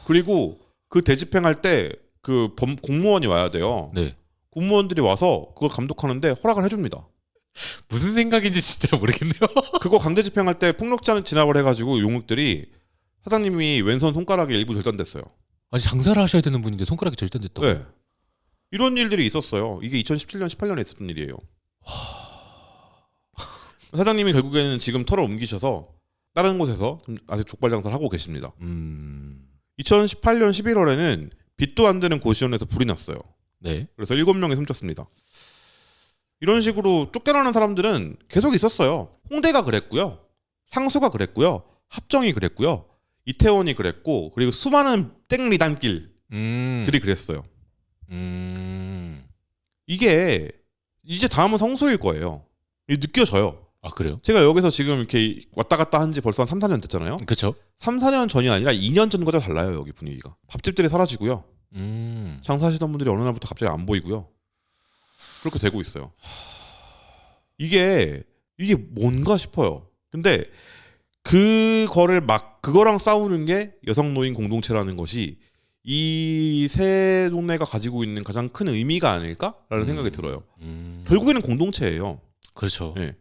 그리고 그 대집행할 때 그 공무원이 와야 돼요. 네. 공무원들이 와서 그걸 감독하는데 허락을 해줍니다. 무슨 생각인지 진짜 모르겠네요. 그거 강제 집행할 때 폭력자는 진압을 해가지고 용역들이 사장님이 왼손 손가락에 일부 절단됐어요. 아니 장사를 하셔야 되는 분인데 손가락이 절단됐다고. 네. 이런 일들이 있었어요. 이게 2017년, 18년에 있었던 일이에요. 사장님이 결국에는 지금 터를 옮기셔서 다른 곳에서 아직 족발 장사를 하고 계십니다. 2018년 11월에는 빚도 안 되는 고시원에서 불이 났어요. 네. 그래서 7명이 숨졌습니다. 이런 식으로 쫓겨나는 사람들은 계속 있었어요. 홍대가 그랬고요. 상수가 그랬고요. 합정이 그랬고요. 이태원이 그랬고 그리고 수많은 땡리단길들이 그랬어요. 이게 이제 다음은 성수일 거예요. 느껴져요. 아 그래요? 제가 여기서 지금 이렇게 왔다 갔다 한 지 벌써 한 3, 4년 됐잖아요. 그렇죠. 3, 4년 전이 아니라 2년 전과도 달라요. 여기 분위기가. 밥집들이 사라지고요. 장사하시던 분들이 어느 날부터 갑자기 안 보이고요. 그렇게 되고 있어요. 이게 뭔가 싶어요. 근데 그거랑 싸우는 게 여성 노인 공동체라는 것이 이 세 동네가 가지고 있는 가장 큰 의미가 아닐까라는 생각이 들어요. 결국에는 공동체예요. 그렇죠. 네.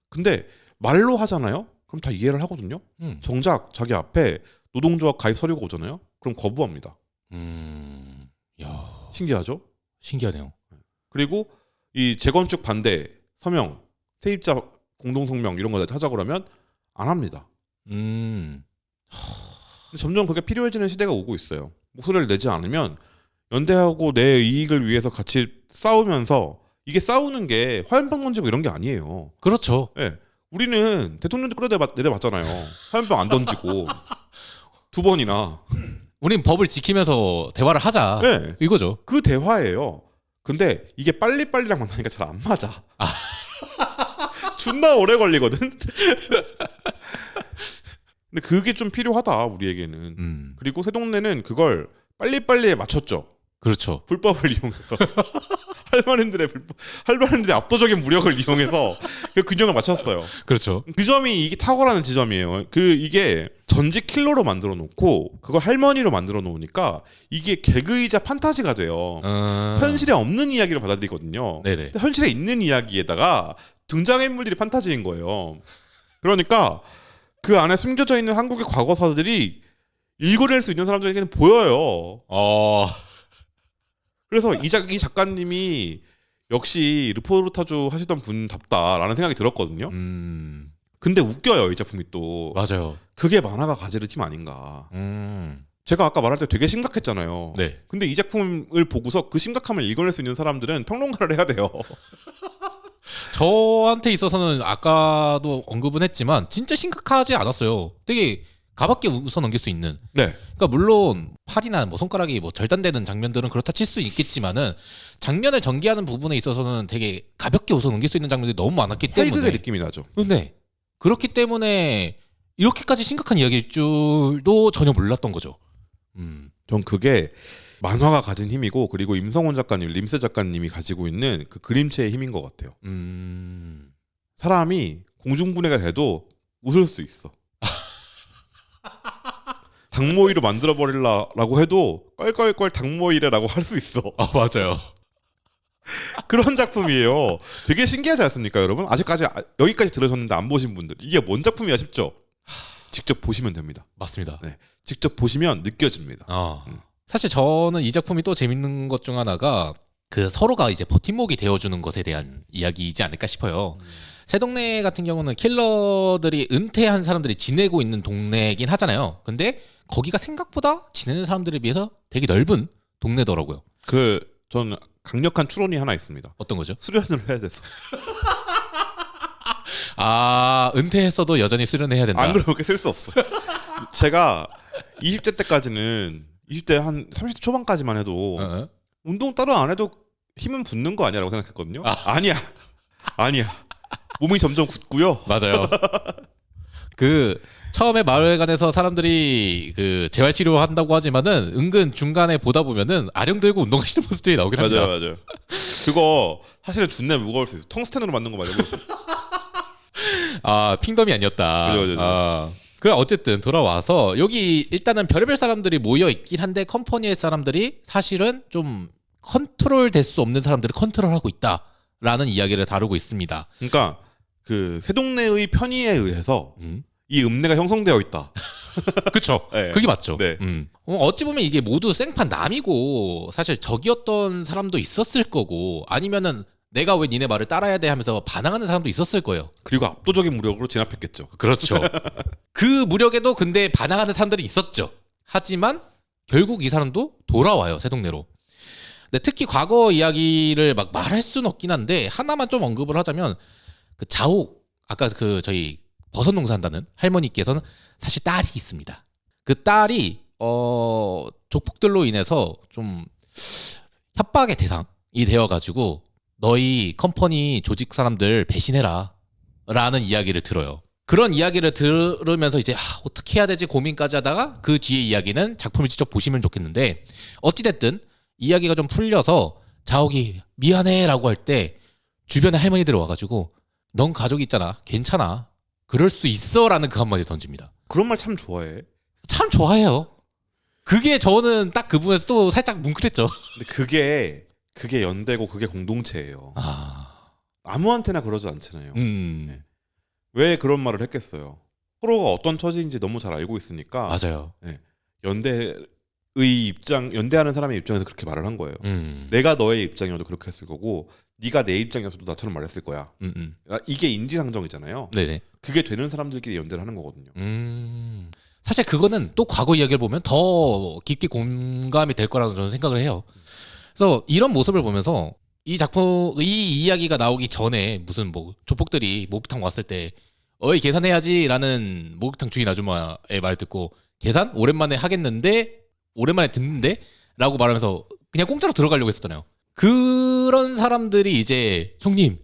근데 말로 하잖아요. 그럼 다 이해를 하거든요. 정작 자기 앞에 노동조합 가입 서류가 오잖아요. 그럼 거부합니다. 야, 신기하죠? 신기하네요. 그리고 이 재건축 반대 서명, 세입자 공동 성명 이런 거 하자 그러면 안 합니다. 근데 점점 그게 필요해지는 시대가 오고 있어요. 목소리를 내지 않으면 연대하고 내 이익을 위해서 같이 싸우면서 이게 싸우는 게 화염병 던지고 이런 게 아니에요. 그렇죠. 네. 우리는 대통령도 끌어내려봤잖아요. 화염병 안 던지고 2번이나. 우린 법을 지키면서 대화를 하자. 네. 이거죠. 그 대화예요. 근데 이게 빨리빨리랑 만나니까 잘 안 맞아. 존나 오래 걸리거든. 근데 그게 좀 필요하다 우리에게는. 그리고 세동네는 그걸 빨리빨리에 맞췄죠. 그렇죠. 불법을 이용해서 할머님들의 압도적인 무력을 이용해서 그 균형을 맞췄어요. 그렇죠. 그 점이 이게 탁월한 지점이에요. 이게 전직 킬러로 만들어 놓고 그걸 할머니로 만들어 놓으니까 이게 개그이자 판타지가 돼요. 현실에 없는 이야기를 받아들이거든요. 네네. 근데 현실에 있는 이야기에다가 등장인물들이 판타지인 거예요. 그러니까 그 안에 숨겨져 있는 한국의 과거사들이 읽어낼 수 있는 사람들에게는 보여요. 어. 그래서 이 작가님이 역시 르포르타주 하시던 분답다라는 생각이 들었거든요. 근데 웃겨요, 이 작품이 또. 맞아요. 그게 만화가 가지를 팀 아닌가. 제가 아까 말할 때 되게 심각했잖아요. 네. 근데 이 작품을 보고서 그 심각함을 읽어낼 수 있는 사람들은 평론가를 해야 돼요. 저한테 있어서는 아까도 언급은 했지만 진짜 심각하지 않았어요. 되게 가볍게 웃어 넘길 수 있는. 네. 그러니까 물론 팔이나 뭐 손가락이 뭐 절단되는 장면들은 그렇다 칠 수 있겠지만은 장면을 전개하는 부분에 있어서는 되게 가볍게 웃어 넘길 수 있는 장면들이 너무 많았기 때문에. 활극의 느낌이 나죠. 네. 그렇기 때문에 이렇게까지 심각한 이야기일 줄도 전혀 몰랐던 거죠. 전 그게 만화가 가진 힘이고 그리고 임성원 작가님, 림스 작가님이 가지고 있는 그 그림체의 힘인 것 같아요. 사람이 공중분해가 돼도 웃을 수 있어. 닭모이로 만들어버리려고 해도 껄껄껄 닭모이래라고 할 수 있어. 아 맞아요. 그런 작품이에요. 되게 신기하지 않습니까, 여러분? 아직까지 여기까지 들으셨는데 안 보신 분들 이게 뭔 작품이야 싶죠? 직접 보시면 됩니다. 맞습니다. 네, 직접 보시면 느껴집니다. 사실 저는 이 작품이 또 재밌는 것 중 하나가 그 서로가 이제 버팀목이 되어주는 것에 대한 이야기이지 않을까 싶어요. 새동네 같은 경우는 킬러들이 은퇴한 사람들이 지내고 있는 동네이긴 하잖아요. 근데 거기가 생각보다 지내는 사람들에 비해서 되게 넓은 동네더라고요. 저는 강력한 추론이 하나 있습니다. 어떤 거죠? 수련을 해야 돼서. 아, 은퇴했어도 여전히 수련해야 된다. 안 그러면 그렇게 쓸 수 없어. 제가 20대 때까지는 20대 한 30대 초반까지만 해도 운동 따로 안 해도 힘은 붙는 거 아니야라고 생각했거든요. 아니야. 몸이 점점 굳고요. 맞아요. 그 처음에 마을회관에서 사람들이 그 재활치료 한다고 하지만은 은근 중간에 보다 보면은 아령 들고 운동하시는 모습들이 나오긴 합니다. 맞아요. 그거 사실은 존나 무거울 수 있어. 텅스텐으로 만든 거 말고 수 있어. 아 핑덤이 아니었다. 그죠. 그래 어쨌든 돌아와서 여기 일단은 별의별 사람들이 모여 있긴 한데 컴퍼니의 사람들이 사실은 좀 컨트롤 될 수 없는 사람들을 컨트롤하고 있다라는 이야기를 다루고 있습니다. 그러니까 그 새동네의 편의에 의해서 이 읍내가 형성되어 있다. 그쵸. 네. 그게 맞죠. 네. 어찌 보면 이게 모두 생판 남이고 사실 적이었던 사람도 있었을 거고 아니면은 내가 왜 니네 말을 따라야 돼 하면서 반항하는 사람도 있었을 거예요. 그리고 압도적인 무력으로 진압했겠죠. 그렇죠. 그 무력에도 근데 반항하는 사람들이 있었죠. 하지만 결국 이 사람도 돌아와요. 새동네로. 근데 특히 과거 이야기를 막 말할 수는 없긴 한데 하나만 좀 언급을 하자면 그 자옥 아까 그 저희 버섯 농사한다는 할머니께서는 사실 딸이 있습니다. 그 딸이 조폭들로 인해서 좀 협박의 대상이 되어가지고 너희 컴퍼니 조직 사람들 배신해라 라는 이야기를 들어요. 그런 이야기를 들으면서 이제 어떻게 해야 되지 고민까지 하다가 그 뒤에 이야기는 작품을 직접 보시면 좋겠는데 어찌됐든 이야기가 좀 풀려서 자옥이 미안해 라고 할 때 주변에 할머니들이 와가지고 넌 가족이 있잖아 괜찮아 그럴 수 있어 라는 그 한마디 던집니다. 그런 말 참 좋아해. 참 좋아해요. 그게 저는 딱 그 부분에서 또 살짝 뭉클했죠. 근데 그게 연대고 그게 공동체예요. 아무한테나 그러지 않잖아요. 네. 왜 그런 말을 했겠어요. 서로가 어떤 처지인지 너무 잘 알고 있으니까. 맞아요. 네. 연대하는 사람의 입장에서 그렇게 말을 한 거예요. 내가 너의 입장이어도 그렇게 했을 거고 네가 내 입장이어서도 나처럼 말했을 거야. 이게 인지상정이잖아요. 네네. 그게 되는 사람들끼리 연대를 하는 거거든요. 사실 그거는 또 과거 이야기를 보면 더 깊게 공감이 될 거라고 저는 생각을 해요. 그래서 이런 모습을 보면서 이 작품 이 이야기가 나오기 전에 무슨 뭐 조폭들이 목욕탕 왔을 때 어이 계산해야지라는 목욕탕 주인 아줌마의 말 듣고 계산 오랜만에 하겠는데 오랜만에 듣는데 라고 말하면서 그냥 공짜로 들어가려고 했었잖아요. 그런 사람들이 이제 형님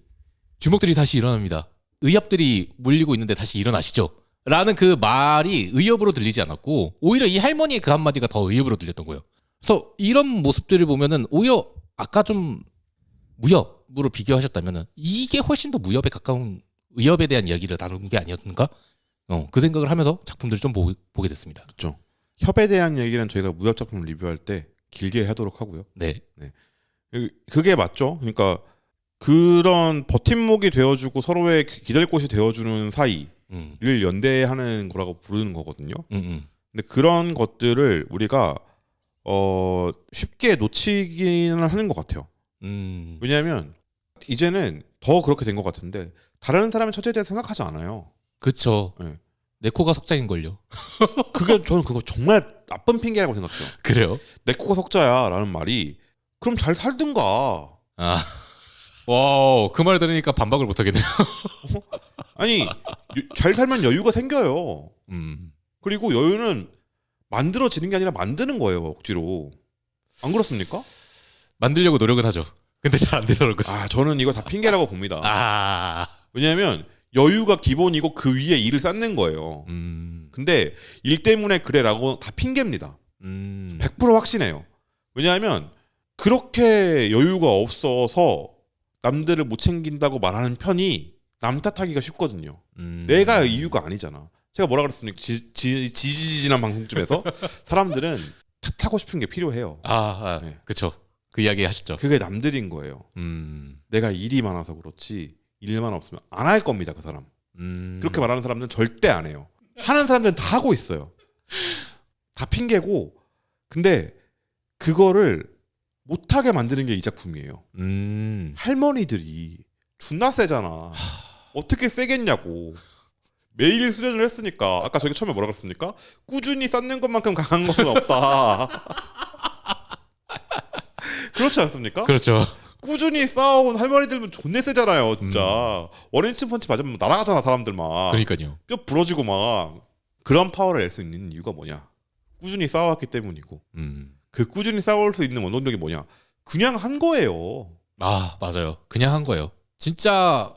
주먹들이 다시 일어납니다. 의협들이 몰리고 있는데 다시 일어나시죠. 라는 그 말이 의협으로 들리지 않았고 오히려 이 할머니의 그 한마디가 더 의협으로 들렸던 거예요. 그래서 이런 모습들을 보면은 오히려 아까 좀 무협으로 비교하셨다면은 이게 훨씬 더 무협에 가까운 의협에 대한 이야기를 나눈 게 아니었는가? 그 생각을 하면서 작품들을 좀 보게 됐습니다. 그렇죠. 협에 대한 얘기는 저희가 무협 작품 리뷰할 때 길게 하도록 하고요. 네. 그게 맞죠. 그러니까 그런 버팀목이 되어주고 서로의 기댈 곳이 되어주는 사이를 연대하는 거라고 부르는 거거든요. 근데 그런 것들을 우리가 쉽게 놓치기는 하는 것 같아요. 왜냐하면 이제는 더 그렇게 된 것 같은데 다른 사람의 처지에 대해 생각하지 않아요. 그쵸. 네. 내 코가 석자인걸요. 저는 그거 정말 나쁜 핑계라고 생각해요. 그래요? 내 코가 석자야라는 말이 그럼 잘 살든가. 아, 와, 그 말 들으니까 반박을 못 하겠네요. 아니 잘 살면 여유가 생겨요. 그리고 여유는 만들어지는 게 아니라 만드는 거예요, 억지로. 안 그렇습니까? 만들려고 노력은 하죠. 근데 잘 안 되더라고요. 아, 저는 이거 다 핑계라고 봅니다. 아, 왜냐하면 여유가 기본이고 그 위에 일을 쌓는 거예요. 근데 일 때문에 그래라고 다 핑계입니다. 100% 확신해요. 왜냐하면 그렇게 여유가 없어서 남들을 못 챙긴다고 말하는 편이 남 탓하기가 쉽거든요. 내가 이유가 아니잖아. 제가 뭐라 그랬습니까? 지지난 방송쯤에서 사람들은 탓하고 싶은 게 필요해요. 네. 그쵸. 그 이야기 하시죠. 그게 남들인 거예요. 내가 일이 많아서 그렇지 일만 없으면 안 할 겁니다. 그 사람. 그렇게 말하는 사람들은 절대 안 해요. 하는 사람들은 다 하고 있어요. 다 핑계고. 근데 그거를 못하게 만드는 게 이 작품이에요. 할머니들이 존나 세잖아. 어떻게 세겠냐고. 매일 수련을 했으니까. 아까 저기 처음에 뭐라 그랬습니까? 꾸준히 쌓는 것만큼 강한 건 없다. 그렇지 않습니까? 그렇죠. 꾸준히 쌓아온 할머니들은 존나 세잖아요, 진짜. 원인치 펀치 맞으면 날아가잖아, 사람들 막. 그러니까요. 뼈 부러지고 막. 그런 파워를 낼 수 있는 이유가 뭐냐? 꾸준히 쌓아왔기 때문이고. 그 꾸준히 쌓아올 수 있는 원동력이 뭐냐? 그냥 한 거예요. 아, 맞아요. 그냥 한 거예요. 진짜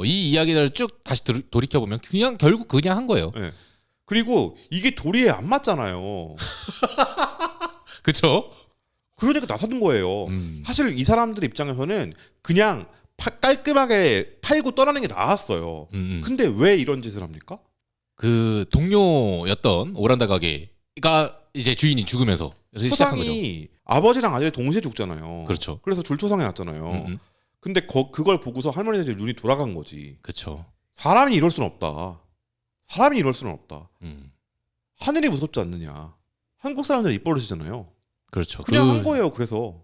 이 이야기를 쭉 다시 돌이켜보면 결국 그냥 한 거예요. 네. 그리고 이게 도리에 안 맞잖아요. 그쵸? 그러니까 나서는 거예요. 사실 이 사람들 입장에서는 그냥 깔끔하게 팔고 떠나는 게 나았어요. 근데 왜 이런 짓을 합니까? 그 동료였던 오란다 가게가 이제 주인이 죽으면서 시작한 거죠. 초상이 아버지랑 아들이 동시에 죽잖아요. 그렇죠. 그래서 줄초상에 났잖아요. 근데 그걸 보고서 할머니들이 눈이 돌아간 거지. 그렇죠. 사람이 이럴 수는 없다. 사람이 이럴 수는 없다. 하늘이 무섭지 않느냐. 한국 사람들은 입버릇이잖아요. 그렇죠. 그냥 한 거예요. 그래서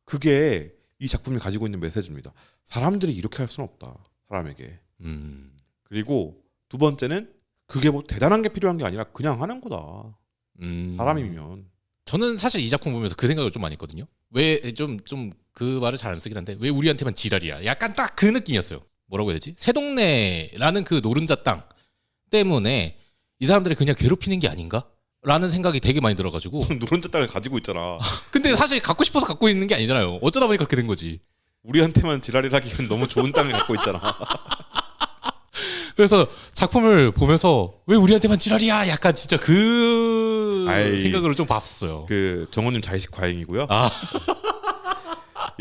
그게 이 작품이 가지고 있는 메시지입니다. 사람들이 이렇게 할 수는 없다. 사람에게. 그리고 두 번째는 그게 뭐 대단한 게 필요한 게 아니라 그냥 하는 거다. 사람이면. 저는 사실 이 작품 보면서 그 생각을 좀 많이 했거든요. 왜 좀 그 말을 잘 안 쓰긴 한데 왜 우리한테만 지랄이야. 약간 딱 그 느낌이었어요. 뭐라고 해야 되지? 새동네라는 그 노른자 땅 때문에 이 사람들이 그냥 괴롭히는 게 아닌가? 라는 생각이 되게 많이 들어가지고. 노른자 땅을 가지고 있잖아. 근데 사실 갖고 싶어서 갖고 있는 게 아니잖아요. 어쩌다 보니 그렇게 된 거지. 우리한테만 지랄을 하기엔 너무 좋은 땅을 갖고 있잖아. 그래서 작품을 보면서 왜 우리한테만 지랄이야? 약간 진짜 생각으로 좀 봤었어요. 그 정호님 자의식 과잉이고요. 아.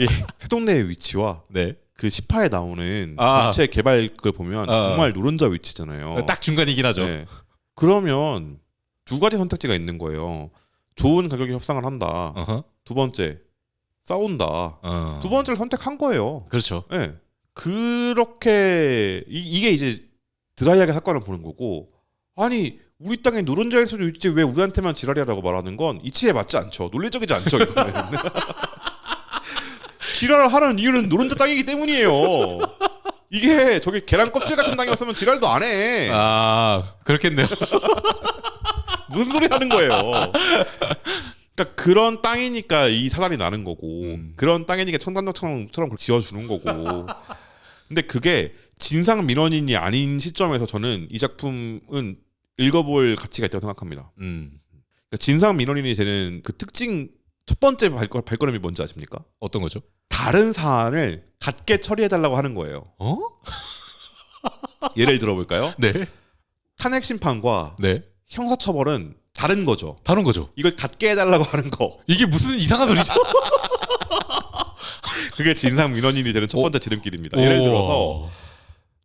이 새동네의 위치와 네. 그 10화에 나오는 전체 개발 그 보면 정말 노른자 위치잖아요. 딱 중간이긴 하죠. 네. 그러면 두 가지 선택지가 있는 거예요. 좋은 가격에 협상을 한다. 두 번째 싸운다. 두 번째를 선택한 거예요. 그렇죠. 네. 그렇게 이게 이제 드라이하게 사건을 보는 거고. 아니 우리 땅에 노른자일 수도 있지 왜 우리한테만 지랄이라고 말하는 건 이치에 맞지 않죠. 논리적이지 않죠. 이거는. 지랄을 하는 이유는 노른자 땅이기 때문이에요. 이게 저기 계란 껍질 같은 땅이었으면 지랄도 안 해. 아, 그렇겠네요. 무슨 소리 하는 거예요. 그러니까 그런 땅이니까 이 사단이 나는 거고 그런 땅이니까 청담역처럼 지어주는 거고. 근데 그게 진상 민원인이 아닌 시점에서 저는 이 작품은 읽어볼 가치가 있다고 생각합니다. 그러니까 진상 민원인이 되는 그 특징 첫 번째 발걸음이 뭔지 아십니까? 어떤 거죠? 다른 사안을 같게 처리해달라고 하는 거예요. 예를 들어볼까요? 네. 탄핵 심판과 네. 형사처벌은 다른 거죠. 다른 거죠. 이걸 같게 해달라고 하는 거. 이게 무슨 이상한 소리죠? 그게 진상 민원인이 되는 첫 번째 지름길입니다. 예를 들어서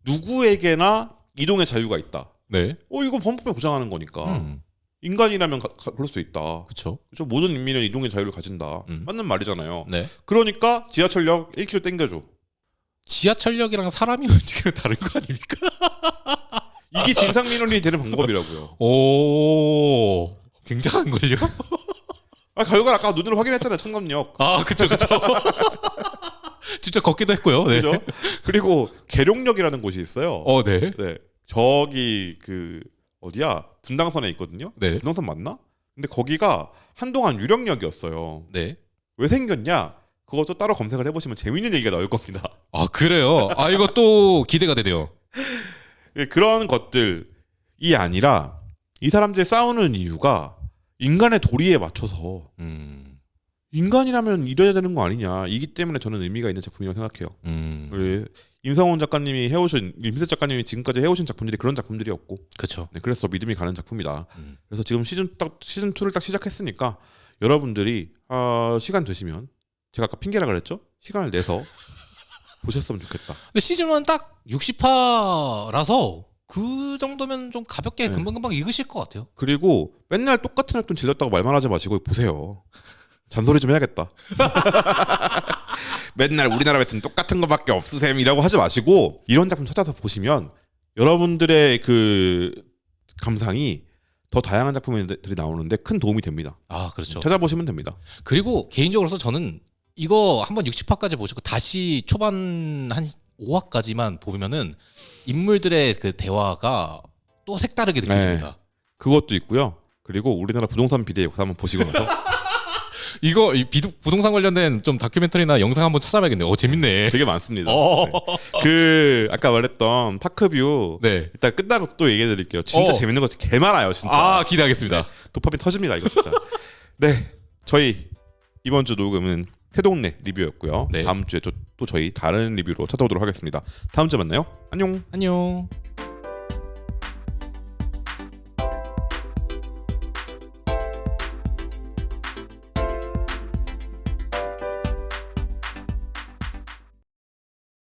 누구에게나 이동의 자유가 있다. 네. 이거 범법에 보장하는 거니까. 인간이라면 그럴 수 있다. 그렇죠. 모든 인민은 이동의 자유를 가진다. 맞는 말이잖아요. 네. 그러니까 지하철역 1km 땡겨줘. 지하철역이랑 사람이 움직이는 다른 거 아닙니까? 이게 진상 민원이 되는 방법이라고요. 오, 굉장한 걸요? 아, 결과 아까 눈으로 확인했잖아요. 청담역. 아, 그쵸. 진짜 걷기도 했고요. 네. 그죠? 그리고 계룡역이라는 곳이 있어요. 네. 네. 저기 그 어디야? 분당선에 있거든요. 네. 분당선 맞나? 근데 거기가 한동안 유령역이었어요. 네. 왜 생겼냐? 그것도 따로 검색을 해보시면 재밌는 얘기가 나올 겁니다. 아, 그래요? 아, 이거 또 기대가 되네요. 예, 그런 것들이 아니라 이 사람들이 싸우는 이유가 인간의 도리에 맞춰서 인간이라면 이래야 되는 거 아니냐. 이기 때문에 저는 의미가 있는 작품이라고 생각해요. 우리 임성훈 작가님이 해오신, 임세 작가님이 지금까지 해오신 작품들이 그런 작품들이었고, 그렇죠. 네, 그래서 믿음이 가는 작품이다. 그래서 지금 시즌 2를 딱 시작했으니까 여러분들이 시간 되시면, 제가 아까 핑계라 그랬죠? 시간을 내서 보셨으면 좋겠다. 근데 시즌1 딱 60화라서 그 정도면 좀 가볍게 네. 금방금방 읽으실 것 같아요. 그리고 맨날 똑같은 웹툰 질렸다고 말만 하지 마시고 보세요. 잔소리 좀 해야겠다. 맨날 우리나라 웹툰 똑같은 거밖에 없으셈이라고 하지 마시고 이런 작품 찾아서 보시면 여러분들의 그 감상이 더 다양한 작품들이 나오는데 큰 도움이 됩니다. 아, 그렇죠. 찾아보시면 됩니다. 그리고 개인적으로서 저는 이거 한번 60화까지 보시고 다시 초반 한 5화까지만 보면은 인물들의 그 대화가 또 색다르게 느껴집니다. 그것도 있고요. 그리고 우리나라 부동산 비대 역사 한번 보시고 나서 이거 부동산 관련된 좀 다큐멘터리나 영상 한번 찾아봐야겠네요. 재밌네. 되게 많습니다. 네. 그 아까 말했던 파크뷰 네. 일단 끝나고 또 얘기해 드릴게요. 진짜 재밌는 거 개 많아요. 진짜. 아, 기대하겠습니다. 네. 도파민 터집니다. 이거 진짜. 네. 저희 이번 주 녹음은 새동네 리뷰였고요. 네. 다음 주에 또 저희 다른 리뷰로 찾아오도록 하겠습니다. 다음 주에 만나요. 안녕. 안녕.